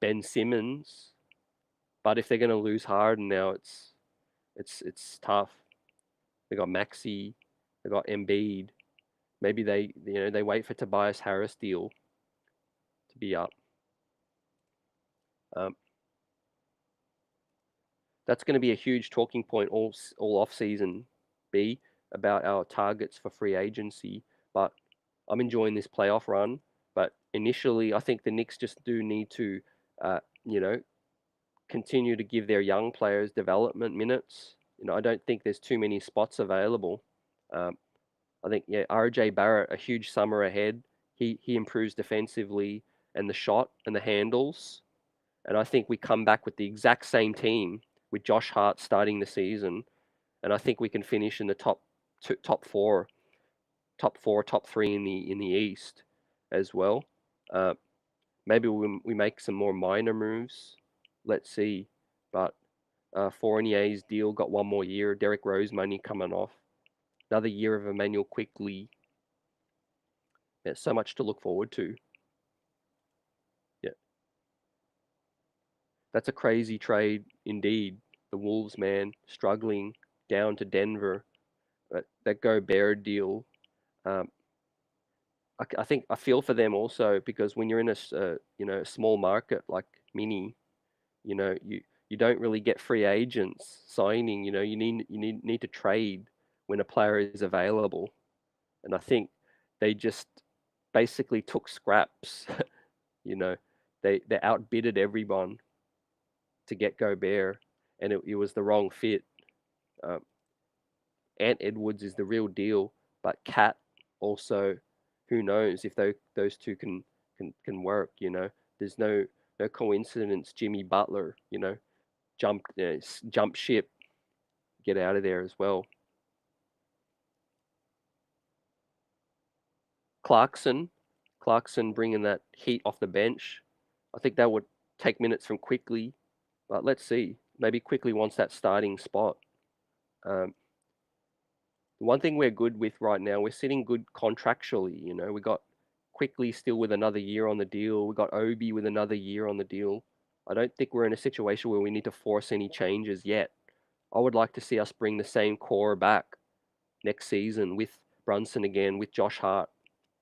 Ben Simmons, but if they're going to lose Harden now, it's tough. They got Maxey, They got Embiid. Maybe they wait for Tobias Harris deal to be up. That's going to be a huge talking point all off season, B, about our targets for free agency. But I'm enjoying this playoff run. But initially, I think the Knicks just do need to, continue to give their young players development minutes. I don't think there's too many spots available. I think, RJ Barrett, a huge summer ahead. He improves defensively and the shot and the handles. And I think we come back with the exact same team with Josh Hart starting the season. And I think we can finish in the top four, top three in the East as well. Maybe we make some more minor moves. Let's see. But Fournier's deal got one more year. Derrick Rose money coming off. Another year of Emmanuel Quickly. There's so much to look forward to. Yeah. That's a crazy trade indeed. The Wolves, man, struggling down to Denver. That Gobert deal. I think I feel for them also, because when you're in a small market like Mini, you don't really get free agents signing. You need to trade when a player is available, and I think they just basically took scraps. They outbidded everyone to get Gobert, and it was the wrong fit. Ant Edwards is the real deal, but Cat also, who knows if those two can work. There's no coincidence. Jimmy Butler, jump ship, get out of there as well. Clarkson bringing that heat off the bench. I think that would take minutes from Quickly, but let's see. Maybe Quickly wants that starting spot. The one thing we're good with right now, we're sitting good contractually. We got Quickly still with another year on the deal. We got Obi with another year on the deal. I don't think we're in a situation where we need to force any changes yet. I would like to see us bring the same core back next season with Brunson again, with Josh Hart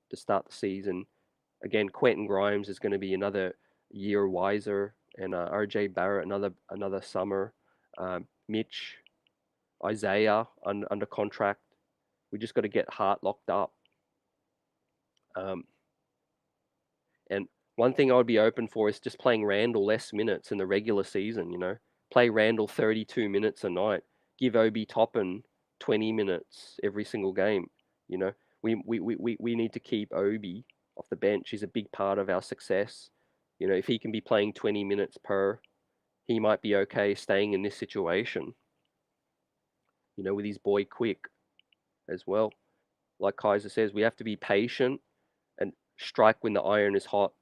to start the season. Again, Quentin Grimes is going to be another year wiser, and RJ Barrett another summer. Mitch, Isaiah under contract. We just got to get Hart locked up. And one thing I would be open for is just playing Randle less minutes in the regular season. Play Randle 32 minutes a night. Give Obi Toppin 20 minutes every single game. We need to keep Obi off the bench. He's a big part of our success. If he can be playing 20 minutes per, he might be okay staying in this situation. With his boy Quick as well. Like Kaiser says, we have to be patient and strike when the iron is hot.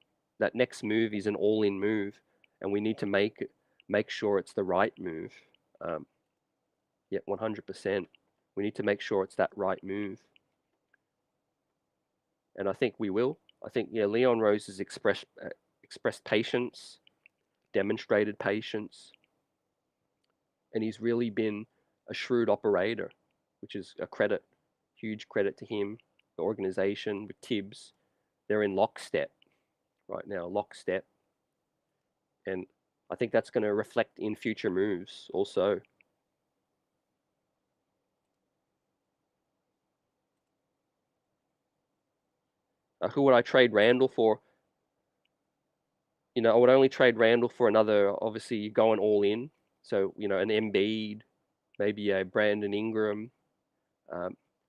That next move is an all-in move, and we need to make sure it's the right move. 100%. We need to make sure it's that right move. And I think we will. I think, Leon Rose has expressed patience, demonstrated patience, and he's really been a shrewd operator, which is a credit, huge credit to him. The organization with Thibs, they're in lockstep right now, and I think that's going to reflect in future moves also. Who would I trade Randle for? I would only trade Randle for another, obviously, going all in. So, an Embiid, maybe a Brandon Ingram,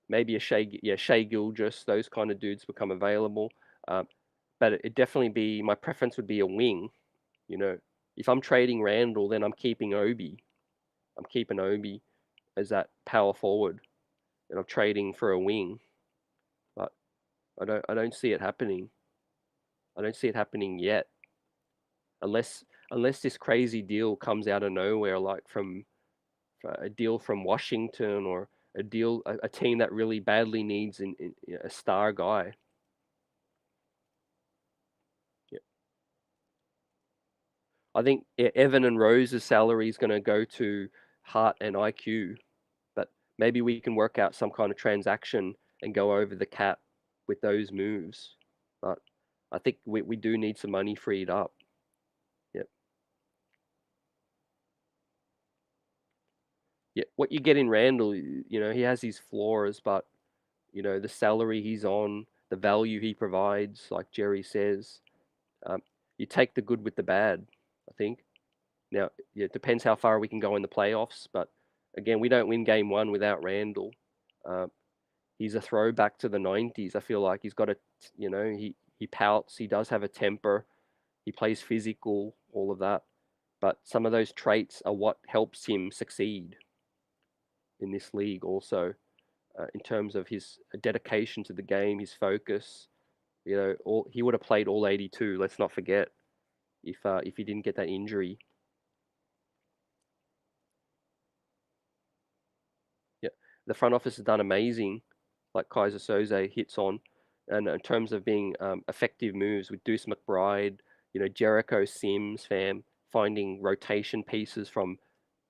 maybe a Shai Gilgeous, those kind of dudes become available. But it definitely my preference would be a wing. If I'm trading Randle, then I'm keeping Obi. I'm keeping Obi as that power forward, and I'm trading for a wing. But I don't see it happening. I don't see it happening yet, unless this crazy deal comes out of nowhere, like from a deal from Washington, or a team that really badly needs a star guy. Yeah. I think Evan and Rose's salary is going to go to Hart and IQ, but maybe we can work out some kind of transaction and go over the cap with those moves. But I think we do need some money freed up. Yep. Yeah, what you get in Randle, he has his flaws, but the salary he's on, the value he provides, like Jerry says, you take the good with the bad, I think. Now, it depends how far we can go in the playoffs, but again, we don't win game one without Randle. He's a throwback to the 90s. I feel like he's got he pouts, he does have a temper, he plays physical, all of that. But some of those traits are what helps him succeed in this league also, in terms of his dedication to the game, his focus. He would have played all 82, let's not forget, if he didn't get that injury. Yeah, the front office has done amazing, like Kaiser Soze hits on, and in terms of being effective moves with Deuce McBride, Jericho Sims, finding rotation pieces from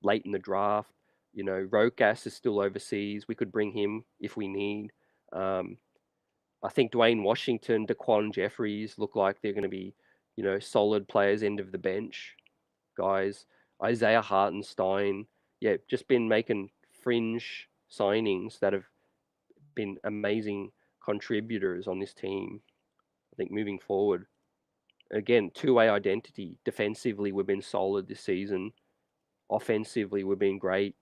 late in the draft. Rokas is still overseas. We could bring him if we need. I think Dwayne Washington, Daquan Jeffries look like they're going to be, solid players end of the bench guys. Isaiah Hartenstein, yeah, just been making fringe signings that have been amazing contributors on this team. I think moving forward, again, two-way identity. Defensively, we've been solid this season. Offensively, we've been great.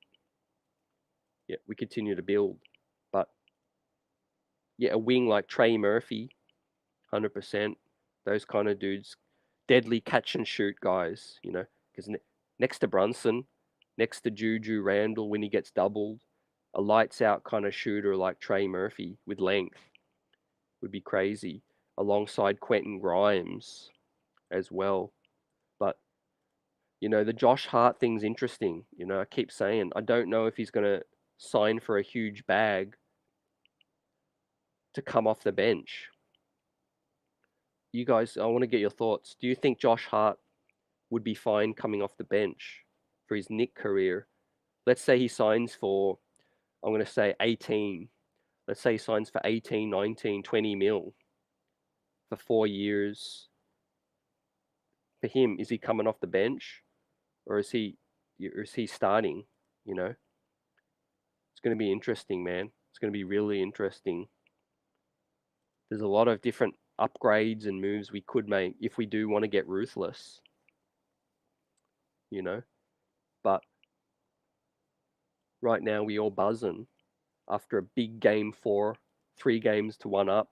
Yeah, we continue to build. But yeah, a wing like Trey Murphy, 100%. Those kind of dudes, deadly catch and shoot guys, because next to Brunson, next to Juju Randle when he gets doubled, a lights out kind of shooter like Trey Murphy with length would be crazy, alongside Quentin Grimes as well. But the Josh Hart thing's interesting. I keep saying I don't know if he's going to sign for a huge bag to come off the bench. You guys, I want to get your thoughts. Do you think Josh Hart would be fine coming off the bench for his Knicks career? Let's say he signs for, I'm going to say 18. Let's say he signs for 18, 19, 20 mil for 4 years. For him, is he coming off the bench or is he starting? It's going to be interesting, man. It's going to be really interesting. There's a lot of different upgrades and moves we could make if we do want to get ruthless. But right now we all buzzing after a big game 4, 3 games to 1 up.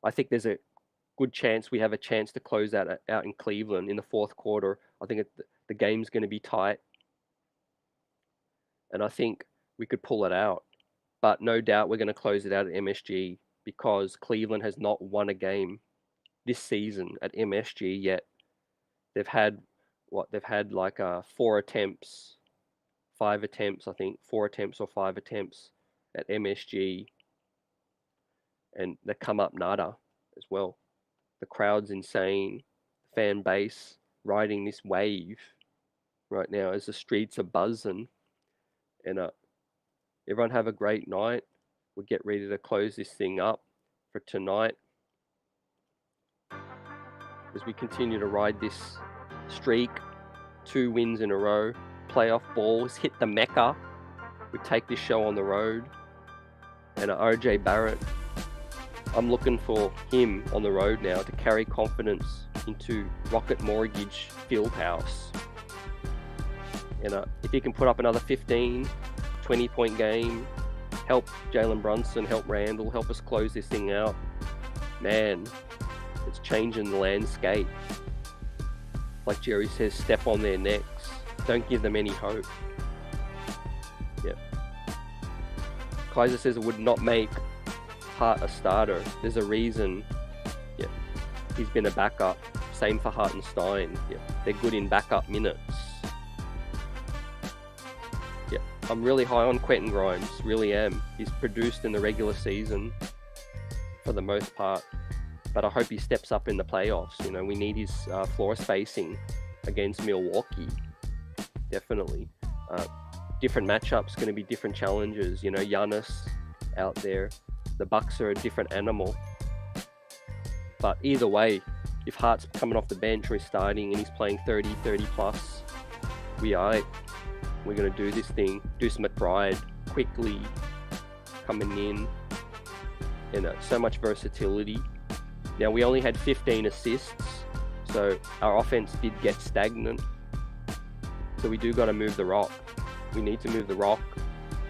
I think there's a good chance we have a chance to close out in Cleveland in the fourth quarter. I think the game's going to be tight, and I think we could pull it out. But no doubt we're going to close it out at MSG because Cleveland has not won a game this season at MSG yet. They've had like 4 attempts, 5 attempts, I think, 4 attempts or 5 attempts at MSG, and they come up nada as well. The crowd's insane, the fan base riding this wave right now as the streets are buzzing, and everyone have a great night. We'll get ready to close this thing up for tonight as we continue to ride this streak. 2 wins in a row. Playoff balls hit the Mecca. We take this show on the road. And RJ Barrett, I'm looking for him on the road now to carry confidence into Rocket Mortgage Fieldhouse. And if he can put up another 15, 20-point game, help Jalen Brunson, help Randle, help us close this thing out, man, it's changing the landscape. Like Jerry says, step on their necks. Don't give them any hope. Yeah. Kaiser says it would not make Hart a starter. There's a reason. Yeah. He's been a backup. Same for Hartenstein. Yeah. They're good in backup minutes. Yeah. I'm really high on Quentin Grimes. Really am. He's produced in the regular season for the most part. But I hope he steps up in the playoffs. We need his floor spacing against Milwaukee. Definitely. different matchups, going to be different challenges. You know, Giannis out there. The Bucks are a different animal. But either way, if Hart's coming off the bench or he's starting and he's playing 30 plus, we're going to do this thing. Deuce McBride quickly coming in, and so much versatility. Now, we only had 15 assists, so our offense did get stagnant. So we do got to move the rock. We need to move the rock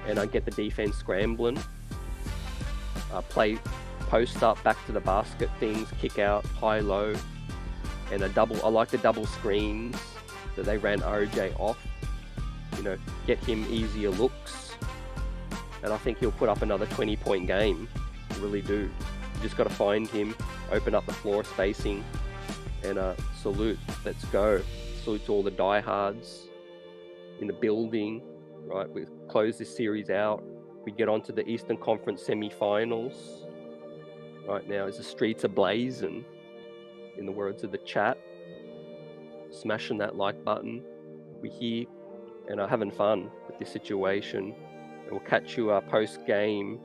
and get the defense scrambling. Play post up, back to the basket things, kick out, high, low, and I like the double screens that they ran RJ off. You know, get him easier looks, and I think he'll put up another 20-point game. I really do. You just got to find him, open up the floor spacing, and salute. Let's go. Salute to all the diehards in the building. Right, we close this series out. We get onto the Eastern Conference semi-finals. Right now, as the streets are blazing, in the words of the chat, smashing that like button. We're here and are having fun with this situation. And we'll catch you post-game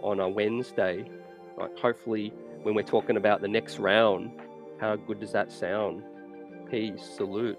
on a Wednesday. Right, hopefully, when we're talking about the next round, how good does that sound? Peace, salute.